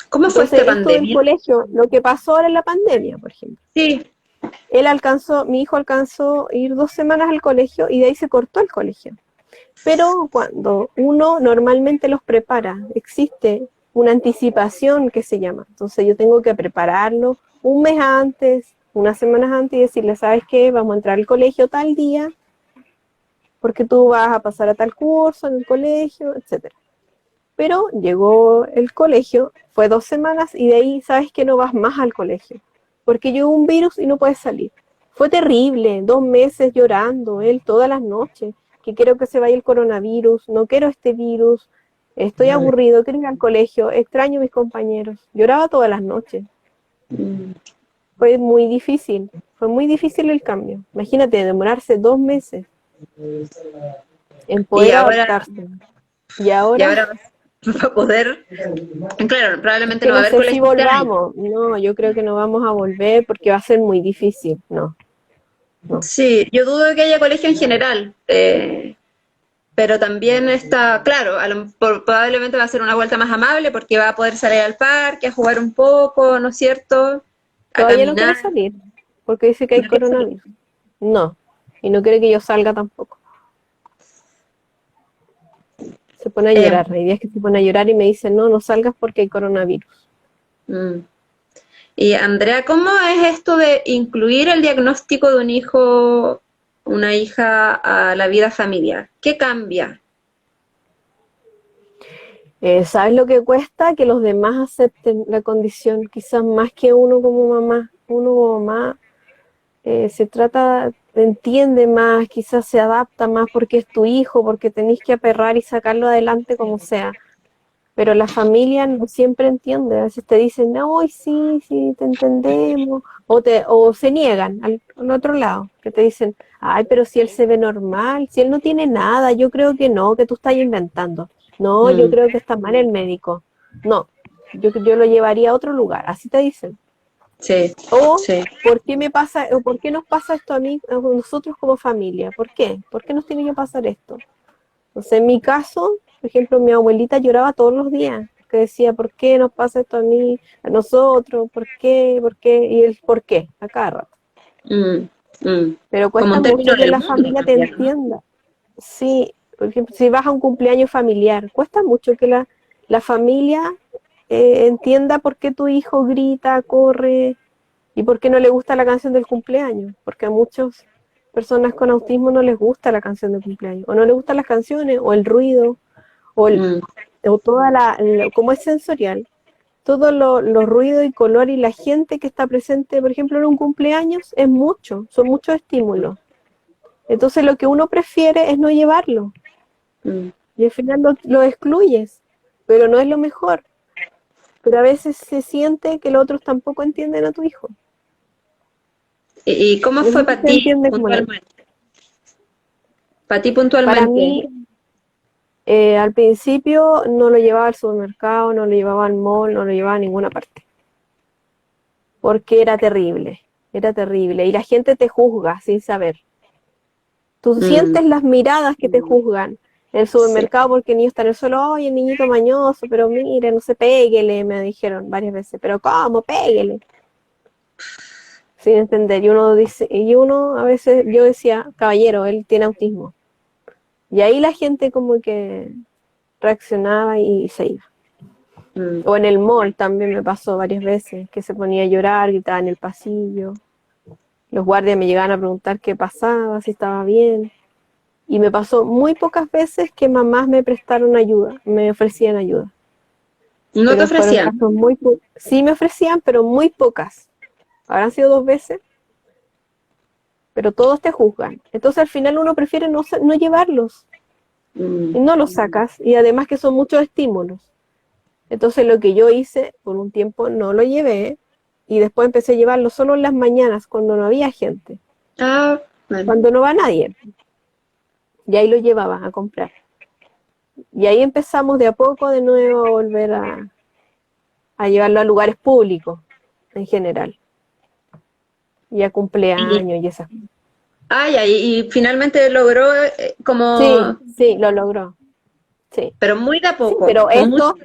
¿Cómo fue Entonces, esta esto del pandemia? colegio, lo que pasó ahora en la pandemia, por ejemplo. Sí. Mi hijo alcanzó a ir 2 semanas al colegio y de ahí se cortó el colegio. Pero cuando uno normalmente los prepara, existe una anticipación que se llama. Entonces yo tengo que prepararlo un mes antes, unas semanas antes y decirle, ¿sabes qué? Vamos a entrar al colegio tal día, porque tú vas a pasar a tal curso en el colegio, etcétera. Pero llegó el colegio, fue 2 semanas y de ahí sabes que no vas más al colegio, porque llegó un virus y no puedes salir. Fue terrible, 2 meses llorando, él todas las noches, que quiero que se vaya el coronavirus, no quiero este virus, estoy aburrido, quiero ir al colegio, extraño a mis compañeros. Lloraba todas las noches. Fue muy difícil el cambio. Imagínate, demorarse 2 meses en Y poder ahora, adaptarse. Y y ahora ahora va a poder, claro, probablemente que no va a no haber sé si colegio este año. volvamos. No, yo creo que no vamos a volver porque va a ser muy difícil. No, no. Sí, yo dudo de que haya colegio en general, pero también está, claro, probablemente va a ser una vuelta más amable porque va a poder salir al parque, a jugar un poco, ¿no es cierto? A Todavía no quiere caminar. salir porque dice que hay No quiere salir. coronavirus. No, y no quiere que yo salga tampoco. Se pone a Eh, llorar. Hay días que se pone a llorar y me dice, no, no salgas porque hay coronavirus. mm. Y Andrea, ¿cómo es esto de incluir el diagnóstico de un hijo, una hija a la vida familiar? ¿Qué cambia? ¿Sabes lo que cuesta? Que los demás acepten la condición, quizás más que uno como mamá. Uno como mamá se trata, entiende más, quizás se adapta más porque es tu hijo, porque tenés que aperrar y sacarlo adelante como sea. Pero la familia no siempre entiende, a veces te dicen, no, sí, sí, te entendemos, o se niegan al otro lado, que te dicen, ay, pero si él se ve normal, si él no tiene nada, yo creo que no, que tú estás inventando. No, yo Mm, creo que está mal el médico. No, yo lo llevaría a otro lugar, así te dicen. sí, O, sí. ¿por qué me pasa, o por qué nos pasa esto a mí, a nosotros como familia? ¿Por qué? ¿Por qué nos tiene que pasar esto? Entonces, en mi caso, por ejemplo, mi abuelita lloraba todos los días, que decía, ¿por qué nos pasa esto a mí, a nosotros? ¿Por qué? ¿Por qué? Y el por qué, a cada rato. Mm, mm. Pero Como cuesta un término mucho que del la mundo familia te también, ¿no? entienda. Sí, por ejemplo, si vas a un cumpleaños familiar, cuesta mucho que la familia entienda por qué tu hijo grita, corre y por qué no le gusta la canción del cumpleaños. Porque a muchas personas con autismo no les gusta la canción del cumpleaños, o no les gustan las canciones, o el ruido, o, Mm, o como es sensorial, todo los ruidos y color y la gente que está presente, por ejemplo, en un cumpleaños, es mucho, son muchos estímulos. Entonces lo que uno prefiere es no llevarlo, mm. y al final lo excluyes, pero no es lo mejor. Pero a veces se siente que los otros tampoco entienden a tu hijo. ¿Y cómo No fue sé si para se ti entiende como no. puntualmente? Para ti Para puntualmente. mí, al principio no lo llevaba al supermercado, no lo llevaba al mall, no lo llevaba a ninguna parte, porque era terrible. Era terrible. Y la gente te juzga sin saber. Tú sientes las miradas que te juzgan en el Sí. supermercado porque el niño está en el suelo, ¡ay, el niñito mañoso! Pero mire, no se péguele, me dijeron varias veces. ¿Pero cómo? Péguele. Sin entender. Y uno a veces, yo decía, caballero, él tiene autismo. Y ahí la gente como que reaccionaba y se iba. Mm. O en el mall también me pasó varias veces, que se ponía a llorar, gritaba en el pasillo. Los guardias me llegaban a preguntar qué pasaba, si estaba bien. Y me pasó muy pocas veces que mamás me prestaron ayuda, me ofrecían ayuda. ¿No te Pero fueron ofrecían? casos sí me ofrecían, pero muy pocas. Habrán sido 2 veces, pero todos te juzgan. Entonces al final uno prefiere no llevarlos. Mm. Y no los sacas. Y además que son muchos estímulos. Entonces lo que yo hice, por un tiempo no lo llevé. Y después empecé a llevarlo solo en las mañanas, cuando no había gente. Ah, bueno. Cuando no va nadie. Y ahí lo llevaba a comprar. Y ahí empezamos de a poco de nuevo a volver a llevarlo a lugares públicos en general. Y a Y, cumpleaños y esas cosas. ya, y finalmente logró Sí, como, sí, lo logró. Sí, pero muy de a sí, poco, con mucho.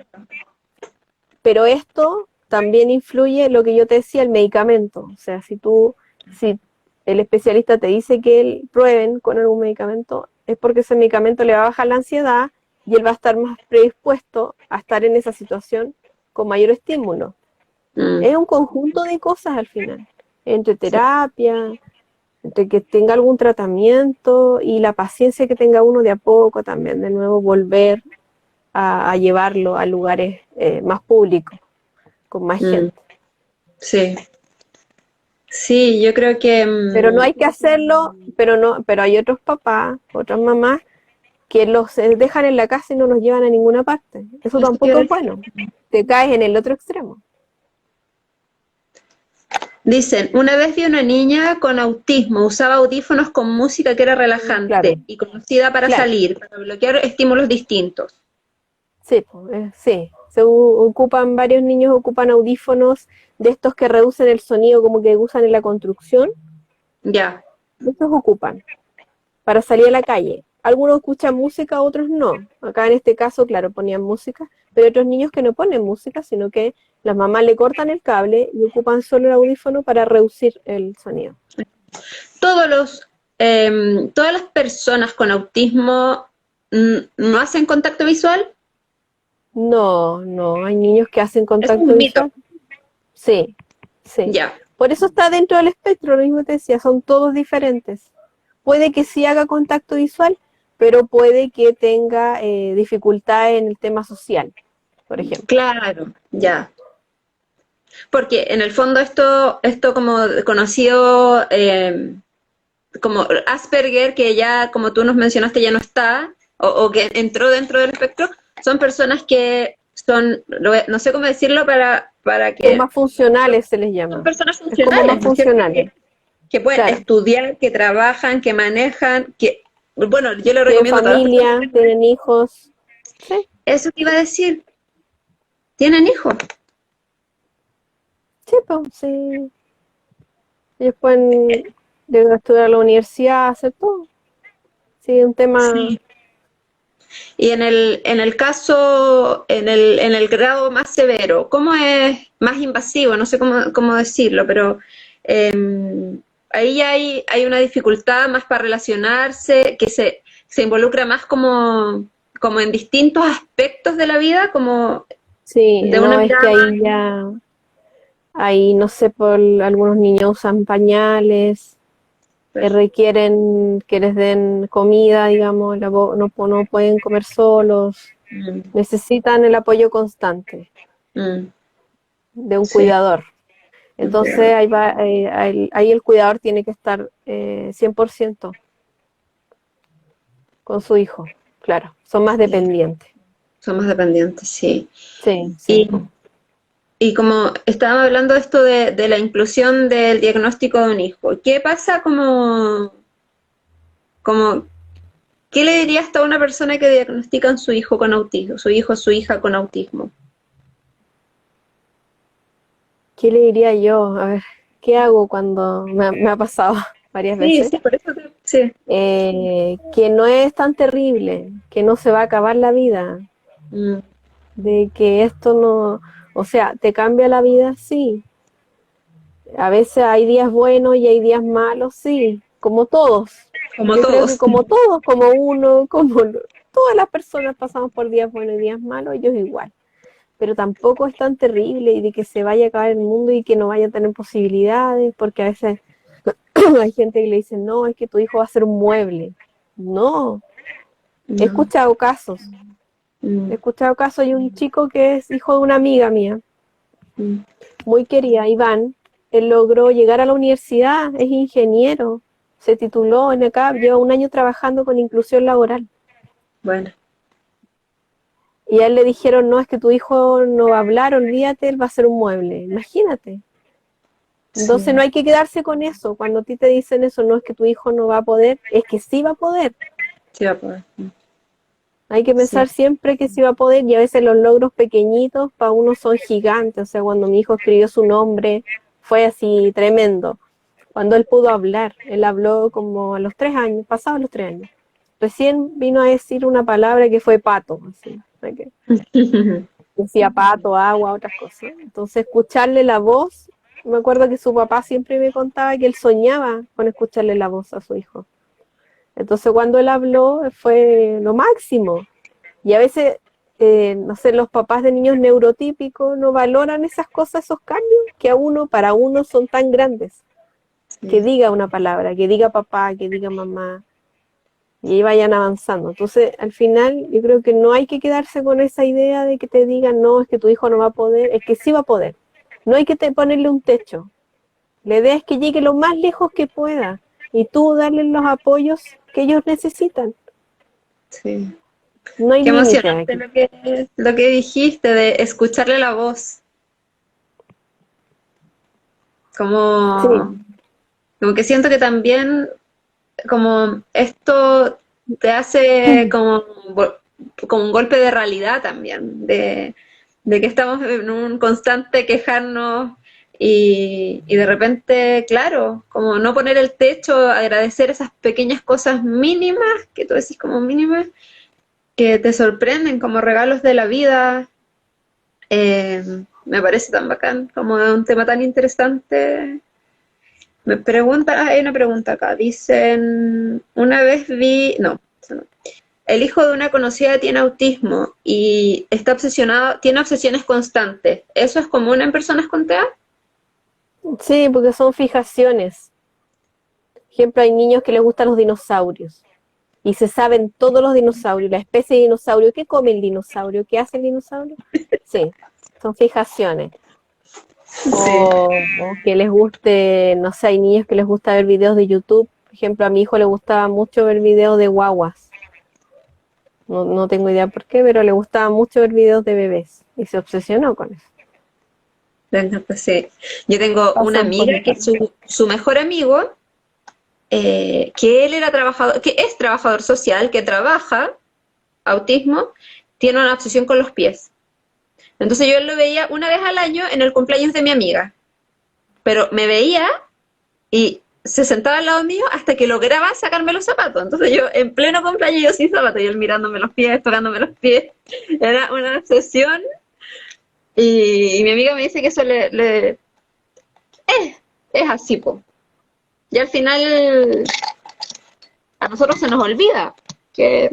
pero esto también influye lo que yo te decía, el medicamento. O sea, si el especialista te dice que él prueben con algún medicamento, es porque ese medicamento le va a bajar la ansiedad y él va a estar más predispuesto a estar en esa situación con mayor estímulo. Mm. Es un conjunto de cosas al final, entre Sí. terapia, entre que tenga algún tratamiento y la paciencia que tenga uno de a poco también, de nuevo volver a llevarlo a lugares más públicos, con más Mm. gente. Sí. Sí, yo creo que Pero no hay que hacerlo, pero hay otros papás, otras mamás, que los dejan en la casa y no los llevan a ninguna parte. Eso eso te iba tampoco a es decir. bueno. Te caes en el otro extremo. Dicen, una vez vi una niña con autismo, usaba audífonos con música que era Claro, relajante y conocida para claro. salir, para bloquear estímulos distintos. Sí, sí. Ocupan, varios niños ocupan audífonos de estos que reducen el sonido como que usan en la construcción. Ya. Estos ocupan para salir a la calle. Algunos escuchan música, otros no. Acá en este caso, claro, ponían música, pero hay otros niños que no ponen música, sino que las mamás le cortan el cable y ocupan solo el audífono para reducir el sonido. Todos los, todas las personas con autismo no hacen contacto visual. No, no, hay niños que hacen Es contacto un mito. visual. Sí, sí. Ya. Por eso está dentro del espectro, lo mismo te decía, son todos diferentes. Puede que sí haga contacto visual, pero puede que tenga dificultades en el tema social, por ejemplo. Claro, ya. Porque en el fondo esto como conocido como Asperger, que ya, como tú nos mencionaste, ya no está, o que entró dentro del espectro, son personas que son, no sé cómo decirlo para Son que más funcionales, se les son llama. personas Es como más funcionales, ¿no es cierto? funcionales, Que pueden claro. estudiar, que trabajan, que manejan, que, bueno, yo le Tienen recomiendo a todas las personas familia, que tengan tienen hijos. Sí, eso te iba a decir, tienen hijos. sí, pues, sí. Ellos pueden llegar a estudiar a la universidad, hacer todo. Sí, un tema. Sí. Y en el caso, en el grado más severo, ¿cómo es más invasivo? No sé cómo decirlo, pero ahí hay una dificultad más para relacionarse, que se involucra más como en distintos aspectos de la vida, como Sí, de una no, es que mirada ahí más. ya. Ahí, no sé, algunos niños usan pañales, requieren que les den comida, digamos, no pueden comer solos, Mm, necesitan el apoyo constante mm, de un sí, cuidador. Entonces, ahí el cuidador tiene que estar 100% con su hijo, claro, son más sí, dependientes. somos dependientes, sí. Sí, sí. Y, y como estábamos hablando de esto de la inclusión del diagnóstico de un hijo, ¿qué pasa como, qué le dirías a una persona que diagnostican su hijo con autismo, su hijo o su hija con autismo? ¿Qué le diría yo? A ver, ¿qué hago cuando me ha pasado varias Sí, veces? sí, por eso sí. Que no es tan terrible, que no se va a acabar la vida, Mm, de que esto no, o sea, te cambia la vida, sí. A veces hay días buenos y hay días malos, sí, como todos. como Yo creo que todos. como todos, como uno, todas las personas pasamos por días buenos y días malos, ellos igual. Pero tampoco es tan terrible y de que se vaya a acabar el mundo y que no vaya a tener posibilidades, porque a veces hay gente que le dice, no, es que tu hijo va a ser un mueble. No, he No. escuchado casos. He Mm, escuchado casos, hay un chico que es hijo de una amiga mía, mm. muy querida, Iván. Él logró llegar a la universidad, es ingeniero, se tituló en acá, lleva un año trabajando con inclusión laboral. Bueno, Y a él le dijeron, no, es que tu hijo no va a hablar, olvídate, él va a ser un mueble. Imagínate. Entonces no sí, hay que quedarse con eso. Cuando a ti te dicen eso, no es que tu hijo no va a poder, es que sí va a poder. sí va a poder. Hay que Sí, pensar siempre que sí va a poder y a veces los logros pequeñitos para uno son gigantes. O sea, cuando mi hijo escribió su nombre fue así tremendo. Cuando él pudo hablar, él habló como a los 3 años, pasados los 3 años. Recién vino a decir una palabra que fue pato, así, o sea que decía pato, agua, otras cosas. Entonces escucharle la voz, me acuerdo que su papá siempre me contaba que él soñaba con escucharle la voz a su hijo. Entonces cuando él habló fue lo máximo. Y a veces, no sé, los papás de niños neurotípicos no valoran esas cosas, esos cambios, que para uno son tan grandes. Que sí. diga una palabra, que diga papá, que diga mamá, y ahí vayan avanzando. Entonces, al final, yo creo que no hay que quedarse con esa idea de que te digan, no, es que tu hijo no va a poder, es que sí va a poder. No hay que ponerle un techo. La idea es que llegue lo más lejos que pueda y tú darle los apoyos que ellos necesitan. Sí. No hay Qué límite emocionante aquí. lo que dijiste de escucharle la voz. Sí, Como, como que siento que también como esto te hace como, como un golpe de realidad también, de que estamos en un constante quejarnos y de repente, claro, como no poner el techo, agradecer esas pequeñas cosas mínimas, que tú decís como mínimas, que te sorprenden como regalos de la vida. Me parece tan bacán, como un tema tan interesante. Me pregunta, hay una pregunta acá. Dicen, una vez vi, no, eso no. El hijo de una conocida tiene autismo y está obsesionado, tiene obsesiones constantes. ¿Eso es común en personas con TEA? sí, porque son fijaciones. Por ejemplo, hay niños que les gustan los dinosaurios y se saben todos los dinosaurios, la especie de dinosaurio, qué come el dinosaurio, qué hace el dinosaurio. Sí, son fijaciones. Sí. O que les guste, no sé, hay niños que les gusta ver videos de YouTube. Por ejemplo, a mi hijo le gustaba mucho ver videos de guaguas. No, no tengo idea por qué, pero le gustaba mucho ver videos de bebés y se obsesionó con eso. Venga, pues sí. Yo tengo una Pasa un amiga que poquito. su mejor amigo, que él era trabajador, que es trabajador social, que trabaja autismo, tiene una obsesión con los pies. Entonces yo lo veía una vez al año en el cumpleaños de mi amiga, pero me veía y se sentaba al lado mío hasta que lograba sacarme los zapatos. Entonces yo en pleno cumpleaños yo sin zapatos y él mirándome los pies, tocándome los pies. Era una obsesión y mi amiga me dice que eso es así, po. Y al final a nosotros se nos olvida que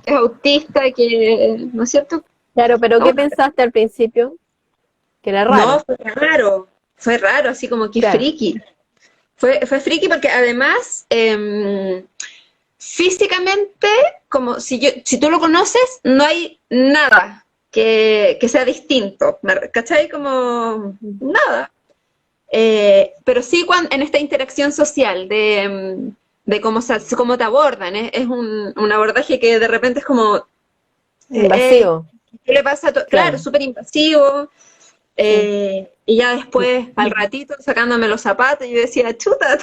es autista, que, ¿no es cierto? Claro, pero Ah, ¿qué bueno, pensaste al principio? Que era no, raro. fue raro, así como que Claro, friki. Fue friki porque además físicamente, como si tú lo conoces, no hay nada que sea distinto, ¿cachai? Como nada. Pero sí en esta interacción social de cómo te abordan, es un abordaje que de repente es como, hey, invasivo, ¿qué le pasa Claro, claro. súper invasivo. Sí. Y ya después, al ratito, sacándome los zapatos, yo decía, chuta.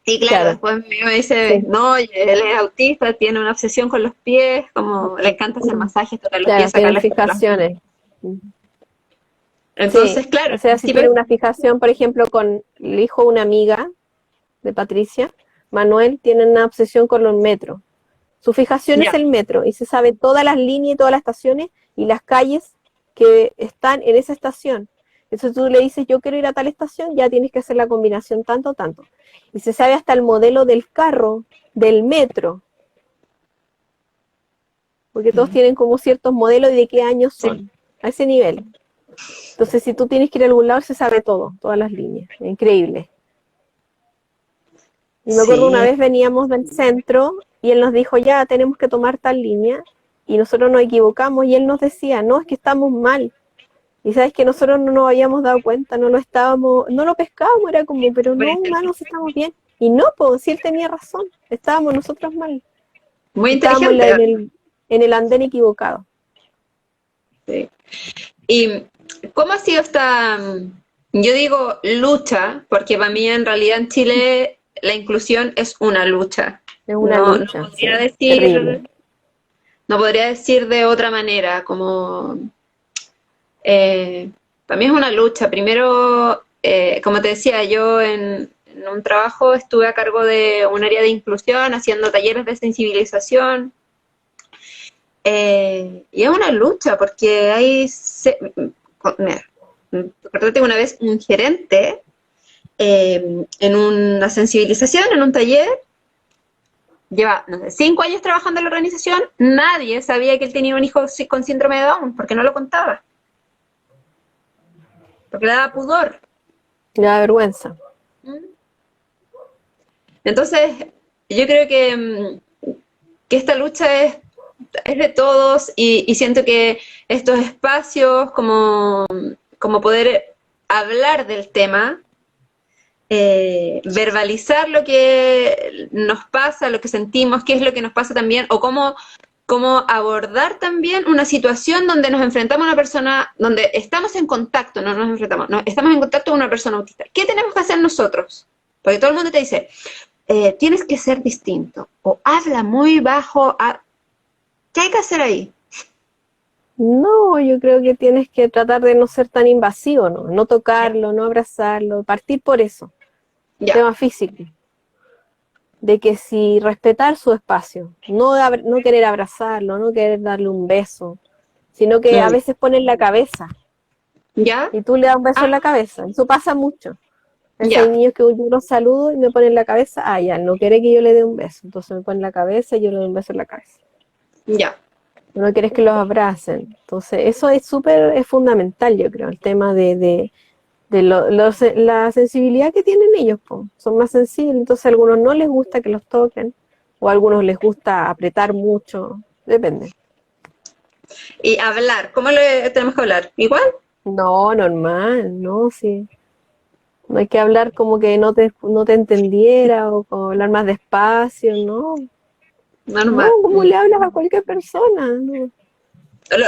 Y claro, Claro, después me dice, sí. no, él es autista, tiene una obsesión con los pies, como le encanta hacer masajes, tocar los Claro, pies, tienen sacarles fotos a las manos. fijaciones. Entonces, Sí, claro, o sea, si tiene una fijación, por ejemplo, con el hijo de una amiga de Patricia, Manuel, tiene una obsesión con los metros. Su fijación es ya, el metro y se sabe todas las líneas y todas las estaciones y las calles que están en esa estación. Entonces tú le dices, yo quiero ir a tal estación, ya tienes que hacer la combinación tanto, tanto. Y se sabe hasta el modelo del carro, del metro, porque todos tienen como ciertos modelos y de qué años sí, son, a ese nivel. Entonces, si tú tienes que ir a algún lado, se sabe todo, todas las líneas. Increíble. Y me acuerdo una sí. vez veníamos del centro y él nos dijo, ya tenemos que tomar tal línea. Y nosotros nos equivocamos y él nos decía, no, es que estamos mal. Y sabes que nosotros no nos habíamos dado cuenta, no lo estábamos, no lo pescábamos, era como, pero Muy no, humanos, inteligente. estamos bien. Y no, pues, si él tenía razón, estábamos nosotros mal. Muy Estábamos inteligente. en el andén equivocado. Sí. ¿Y cómo ha sido esta, yo digo lucha, porque para mí en realidad en Chile la inclusión es una lucha. Es una No, no lucha, podría sí, decir, terrible. no podría decir de otra manera, como para mí es una lucha. Primero, como te decía, yo en un trabajo estuve a cargo de un área de inclusión, haciendo talleres de sensibilización. Y es una lucha porque mira, recuerdo una vez un gerente en una sensibilización, en un taller, lleva, no sé, 5 años trabajando en la organización, nadie sabía que él tenía un hijo con síndrome de Down, porque no lo contaba, porque le daba pudor. Me da vergüenza. Entonces, yo creo que esta lucha es de todos y siento que estos espacios como poder hablar del tema, verbalizar lo que nos pasa, lo que sentimos, qué es lo que nos pasa también, o cómo abordar también una situación donde nos enfrentamos a una persona, donde estamos en contacto, no nos enfrentamos, no, estamos en contacto con una persona autista. ¿Qué tenemos que hacer nosotros? Porque todo el mundo te dice, tienes que ser distinto, o habla muy bajo, ¿qué hay que hacer ahí? No, yo creo que tienes que tratar de no ser tan invasivo, ¿no? No tocarlo, no abrazarlo, partir por eso. El Ya, tema físico. De que si respetar su espacio, no querer abrazarlo, no querer darle un beso, sino que a mm, veces ponen la cabeza ya, y tú le das un beso ah, en la cabeza. Eso pasa mucho. A veces hay ya, niños que yo los saludo y me ponen la cabeza, ya, no quiere que yo le dé un beso. Entonces me ponen la cabeza y yo le doy un beso en la cabeza. ya. No quieres que los abracen. Entonces, eso es fundamental, yo creo, el tema de la sensibilidad que tienen ellos, po. Son más sensibles, entonces a algunos no les gusta que los toquen, o a algunos les gusta apretar mucho, depende. Y hablar, ¿cómo le tenemos que hablar? ¿Igual? No, normal, no, sí. No hay que hablar como que no te entendiera o como hablar más despacio, no. No, Normal. como le hablas a cualquier persona, no,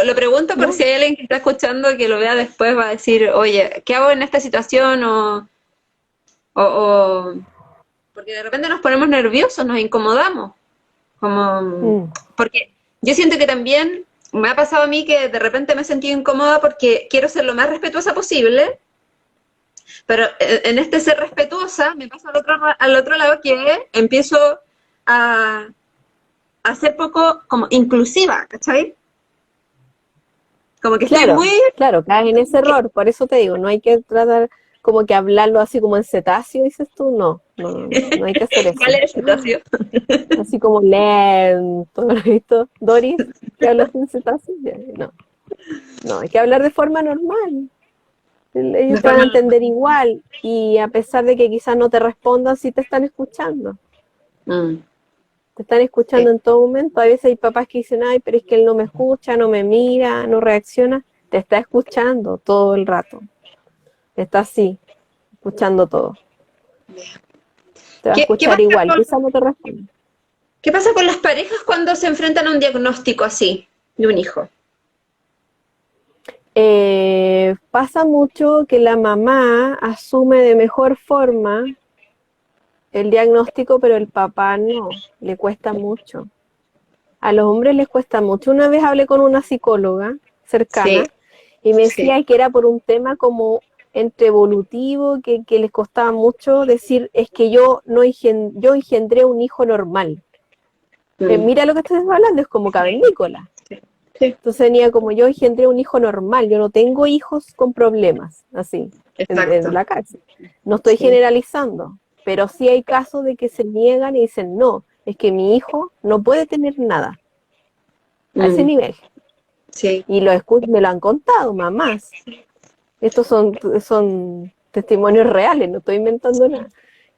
Lo pregunto por no. si hay alguien que está escuchando que lo vea después, va a decir, oye, ¿qué hago en esta situación? O porque de repente nos ponemos nerviosos, nos incomodamos. Como, Mm, porque yo siento que también me ha pasado a mí que de repente me he sentido incómoda porque quiero ser lo más respetuosa posible, pero en este ser respetuosa me pasa al otro lado que empiezo a, a ser poco como inclusiva, ¿cachai? Como que estoy claro, muy... claro, caes en ese error, por eso te digo, no hay que tratar como que hablarlo así como en cetáceo, dices tú, no hay que hacer ¿Cuál eso. es el cetáceo? Así como lento, ¿no has visto? Doris, que habla sin cetáceo, no, no, hay que hablar de forma normal. De Ellos te van a forma normal. entender igual y a pesar de que quizás no te respondan, sí te están escuchando. Mm, Te están escuchando sí, en todo momento. A veces hay papás que dicen, ay, pero es que él no me escucha, no me mira, no reacciona. Te está escuchando todo el rato. Está así, escuchando todo. Te va a ¿Qué escuchar pasa igual, quizás no te responde. qué pasa con las parejas cuando se enfrentan a un diagnóstico así de un hijo? Pasa mucho que la mamá asume de mejor forma el diagnóstico, pero el papá no, le cuesta mucho. A los hombres les cuesta mucho. Una vez hablé con una psicóloga Sí, cercana Y me Sí. decía que era por un tema como entre evolutivo, que les costaba mucho decir, es que yo no yo engendré un hijo normal. Mira lo que estoy hablando, es como cavernícola. Sí. Sí. Entonces venía como yo engendré un hijo normal, yo no tengo hijos con problemas, así, en Exacto. la cárcel. No estoy Sí. generalizando, pero sí hay casos de que se niegan y dicen, no, es que mi hijo no puede tener nada, a ese nivel. Sí. Y me lo han contado, mamás. Estos son testimonios reales, no estoy inventando nada.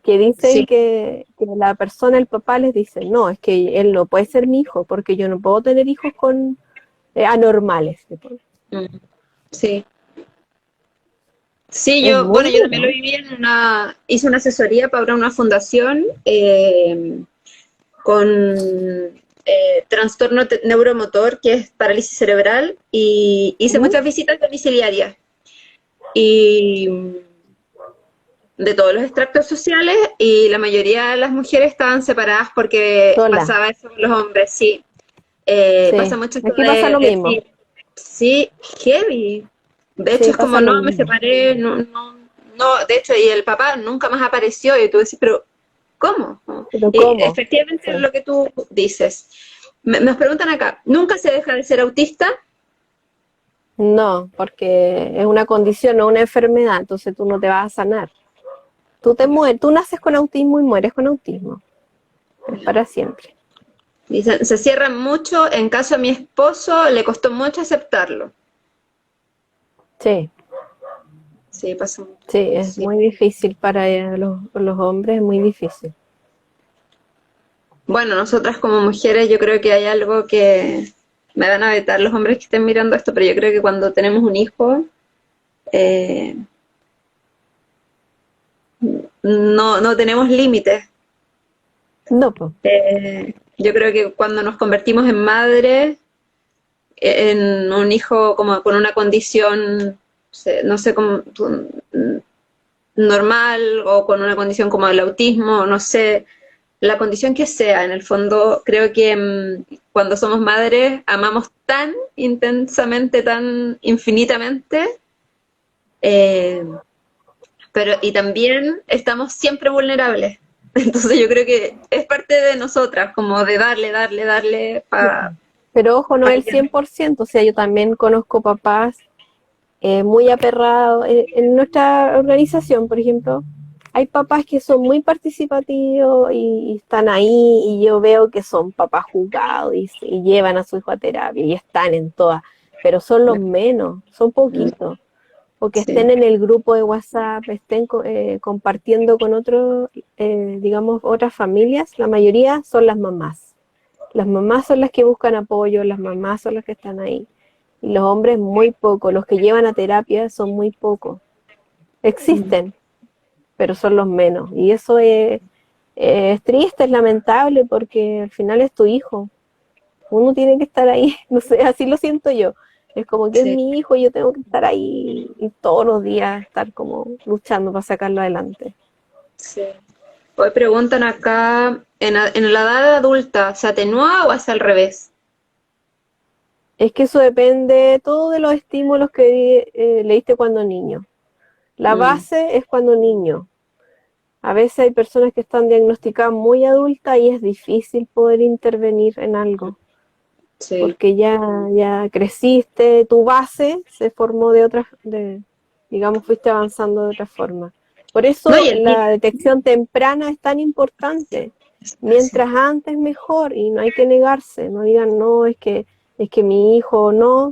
Que dicen Sí. que la persona, el papá les dice, no, es que él no puede ser mi hijo, porque yo no puedo tener hijos con anormales. Sí. Sí, Es muy yo también lo duro. viví hice una asesoría para una fundación con trastorno neuromotor, que es parálisis cerebral, y hice ¿Mm? muchas visitas domiciliarias. Y de todos los extractos sociales, y la mayoría de las mujeres estaban separadas porque Sola, pasaba eso con los hombres, sí. Pasa sí. mucho esto Aquí pasa lo de mismo. decir, sí, heavy. De hecho, Sí, es como, pasa lo no, me mismo. separé, no, de hecho, y el papá nunca más apareció, y tú decís, pero, ¿cómo? Pero Y ¿cómo? efectivamente es Sí. lo que tú dices. Nos preguntan acá, ¿nunca se deja de ser autista? No, porque es una condición, no una enfermedad, entonces tú no te vas a sanar. Tú naces con autismo y mueres con autismo. Es para siempre. Dicen, se cierran mucho, en caso a mi esposo le costó mucho aceptarlo. Sí, Sí, pasa mucho. sí, es Sí. muy difícil para los hombres, es muy difícil. Bueno, nosotras como mujeres yo creo que hay algo que me van a vetar los hombres que estén mirando esto, pero yo creo que cuando tenemos un hijo, eh, no tenemos límites. No, pues, Yo creo que cuando nos convertimos en madre, en un hijo como con una condición, no sé cómo, normal o con una condición como el autismo, no sé, la condición que sea, en el fondo creo que cuando somos madres amamos tan intensamente, tan infinitamente, eh, pero y también estamos siempre vulnerables. Entonces yo creo que es parte de nosotras, como de darle para pero ojo, no pa el 100%, o sea, yo también conozco papás muy aperrados. En nuestra organización, por ejemplo, hay papás que son muy participativos y están ahí y yo veo que son papás jugados y llevan a su hijo a terapia y están en todas, pero son los menos, son poquitos. O que sí, estén en el grupo de WhatsApp, estén compartiendo con otros, digamos, otras familias, la mayoría son las mamás. Las mamás son las que buscan apoyo, las mamás son las que están ahí. Y los hombres muy poco, los que llevan a terapia son muy pocos. Existen, pero son los menos. Y eso es triste, es lamentable, porque al final es tu hijo. Uno tiene que estar ahí, no sé, así lo siento yo. Es como que es sí, mi hijo y yo tengo que estar ahí y todos los días estar como luchando para sacarlo adelante. sí. Hoy preguntan acá, en la edad adulta, ¿se atenúa o es al revés? Es que eso depende todo de los estímulos que leíste cuando niño. La Mm, base es cuando niño. A veces hay personas que están diagnosticadas muy adultas y es difícil poder intervenir en algo, sí. porque ya creciste, tu base se formó digamos, fuiste avanzando de otra forma. Por No, eso y el niño, la detección temprana es tan importante. sí, Mientras antes mejor y no hay que negarse, no digan no, es que mi hijo no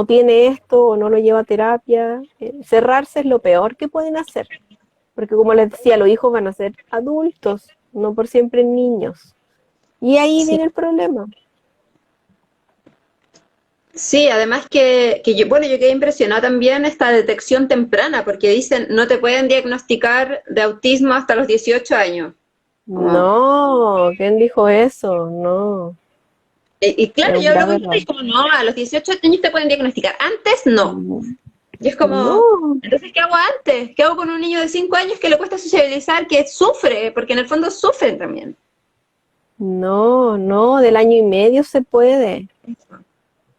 tiene esto o no lo lleva a terapia. Cerrarse es lo peor que pueden hacer, porque como les decía, los hijos van a ser adultos, no por siempre niños. Y ahí sí. viene el problema. Sí, además que yo, bueno, yo quedé impresionada también esta detección temprana, porque dicen no te pueden diagnosticar de autismo hasta los 18 años. Como, No, ¿quién dijo eso? No, y es claro, un yo hablo grave con gente y error. es como, no, a los 18 años te pueden diagnosticar, antes no. Y es como, No, entonces, ¿qué hago antes? ¿Qué hago con un niño de 5 años que le cuesta sociabilizar, que sufre? Porque en el fondo sufren también. no, del año y medio se puede.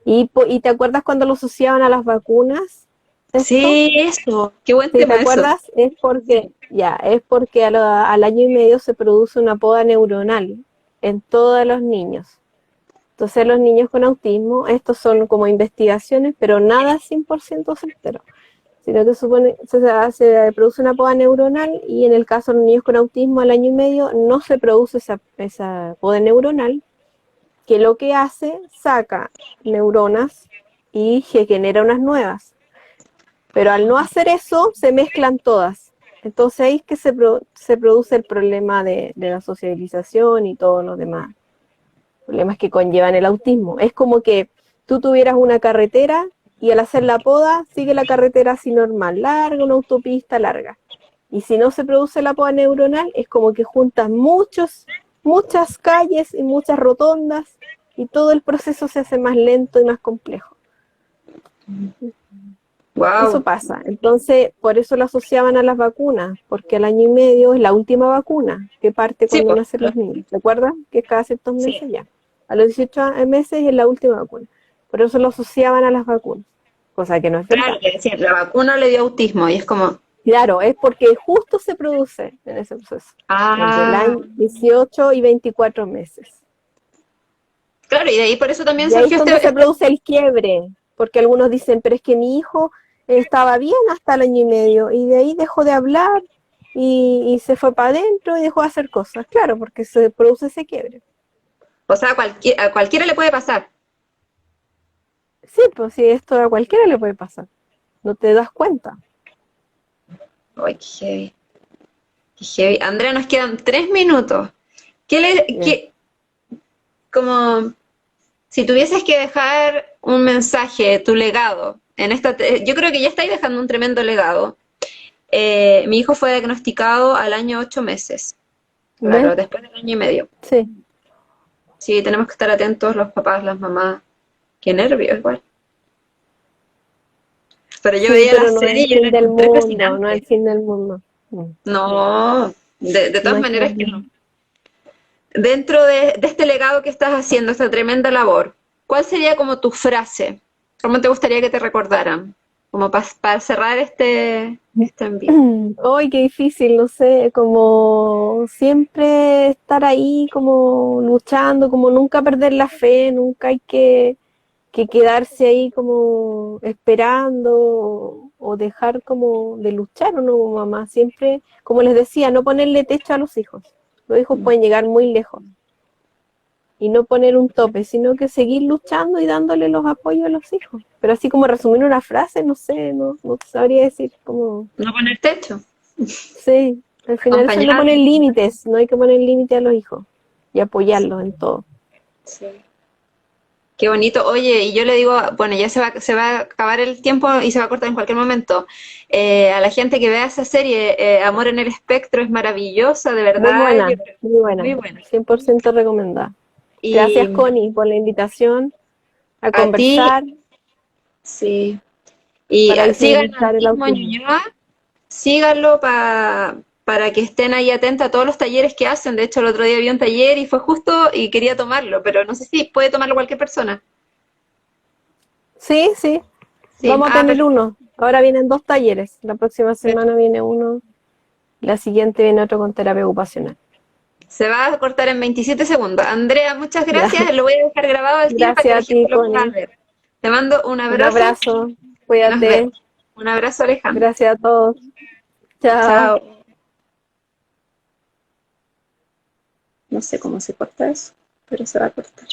¿Y te acuerdas cuando lo asociaban a las vacunas? ¿Esto? Sí, eso, qué buen Si te tema eso. acuerdas, es porque al año y medio se produce una poda neuronal en todos los niños. Entonces los niños con autismo, estos son como investigaciones, pero nada 100% certero, sino que se produce una poda neuronal y en el caso de los niños con autismo al año y medio no se produce esa poda neuronal, que lo que hace, saca neuronas y genera unas nuevas. Pero al no hacer eso, se mezclan todas. Entonces ahí es que se produce el problema de la socialización y todos los demás problemas que conllevan el autismo. Es como que tú tuvieras una carretera y al hacer la poda sigue la carretera así normal, larga, una autopista larga. Y si no se produce la poda neuronal, es como que juntas muchas calles y muchas rotondas y todo el proceso se hace más lento y más complejo. Eso Wow. pasa. Entonces, por eso lo asociaban a las vacunas, porque al año y medio es la última vacuna que parte Sí, cuando pues, nacen los niños. ¿Te acuerdas? Que es cada ciertos sí. meses ya. A los 18 meses es la última vacuna. Por eso lo asociaban a las vacunas, cosa que no es Claro, verdad. que decían, la vacuna le dio autismo y es como, Claro, es porque justo se produce en ese proceso, entre el ah, año 18 y 24 meses. claro, y de ahí por eso también Y ahí es surgió donde se produce el quiebre, porque algunos dicen, pero es que mi hijo estaba bien hasta el año y medio, y de ahí dejó de hablar y se fue para adentro y dejó de hacer cosas. Claro, porque se produce ese quiebre. o sea, a cualquiera le puede pasar. Sí, pues sí, esto a cualquiera le puede pasar. No te das cuenta. Ay, qué heavy, qué heavy. Andrea, nos quedan 3 minutos. Bien. Como, si tuvieses que dejar un mensaje, tu legado, yo creo que ya estáis dejando un tremendo legado. Mi hijo fue diagnosticado al año 8 meses, ¿Ves? claro, después del año y medio. Sí. Sí, tenemos que estar atentos los papás, las mamás. Qué nervios, igual. Pero yo Sí, veía la pero no es serie el y yo la fin del encontré mundo, no es el fascinante. fin del mundo. No, No, de no todas hay que maneras que volver. no. Dentro de este legado que estás haciendo, esta tremenda labor, ¿cuál sería como tu frase? ¿Cómo te gustaría que te recordaran? Como para cerrar este envío. Ay, qué difícil, no sé, como siempre estar ahí, como luchando, como nunca perder la fe, nunca hay que quedarse ahí como esperando o dejar como de luchar, ¿o no, mamá? Siempre, como les decía, no ponerle techo a los hijos. Los hijos pueden llegar muy lejos y no poner un tope, sino que seguir luchando y dándole los apoyos a los hijos. Pero así como resumir una frase, no sé, no te sabría decir como, No poner techo, sí, al final eso es no poner acompañarlos. límites, no hay que poner límites a los hijos y apoyarlos en todo. Sí. Qué bonito. Oye, y yo le digo, bueno, ya se va a acabar el tiempo y se va a cortar en cualquier momento. A la gente que vea esa serie, Amor en el Espectro, es maravillosa, de verdad. Muy buena, Muy buena. 100% recomendada. Gracias, Y Connie, por la invitación a a ti, conversar sí. Y para sigan a visibilizar el Autismo autismo. Ñuñoa, síganlo para que estén ahí atentos a todos los talleres que hacen. De hecho, el otro día vi un taller y fue justo y quería tomarlo, pero no sé si puede tomarlo cualquier persona. Sí, sí, Sí, vamos a tener perfecto. uno. Ahora vienen 2 talleres. La próxima semana viene uno, la siguiente viene otro con terapia ocupacional. Se va a cortar en 27 segundos. Andrea, muchas Ya, gracias. Lo voy a dejar grabado al tiro para que gracias la a ti, gente lo pueda Connie. ver. Te mando un Un abrazo abrazo, y nos cuídate. vemos. Un abrazo, Alejandra. Gracias a todos. Chao. Chao. No sé cómo se corta eso, pero se va a cortar.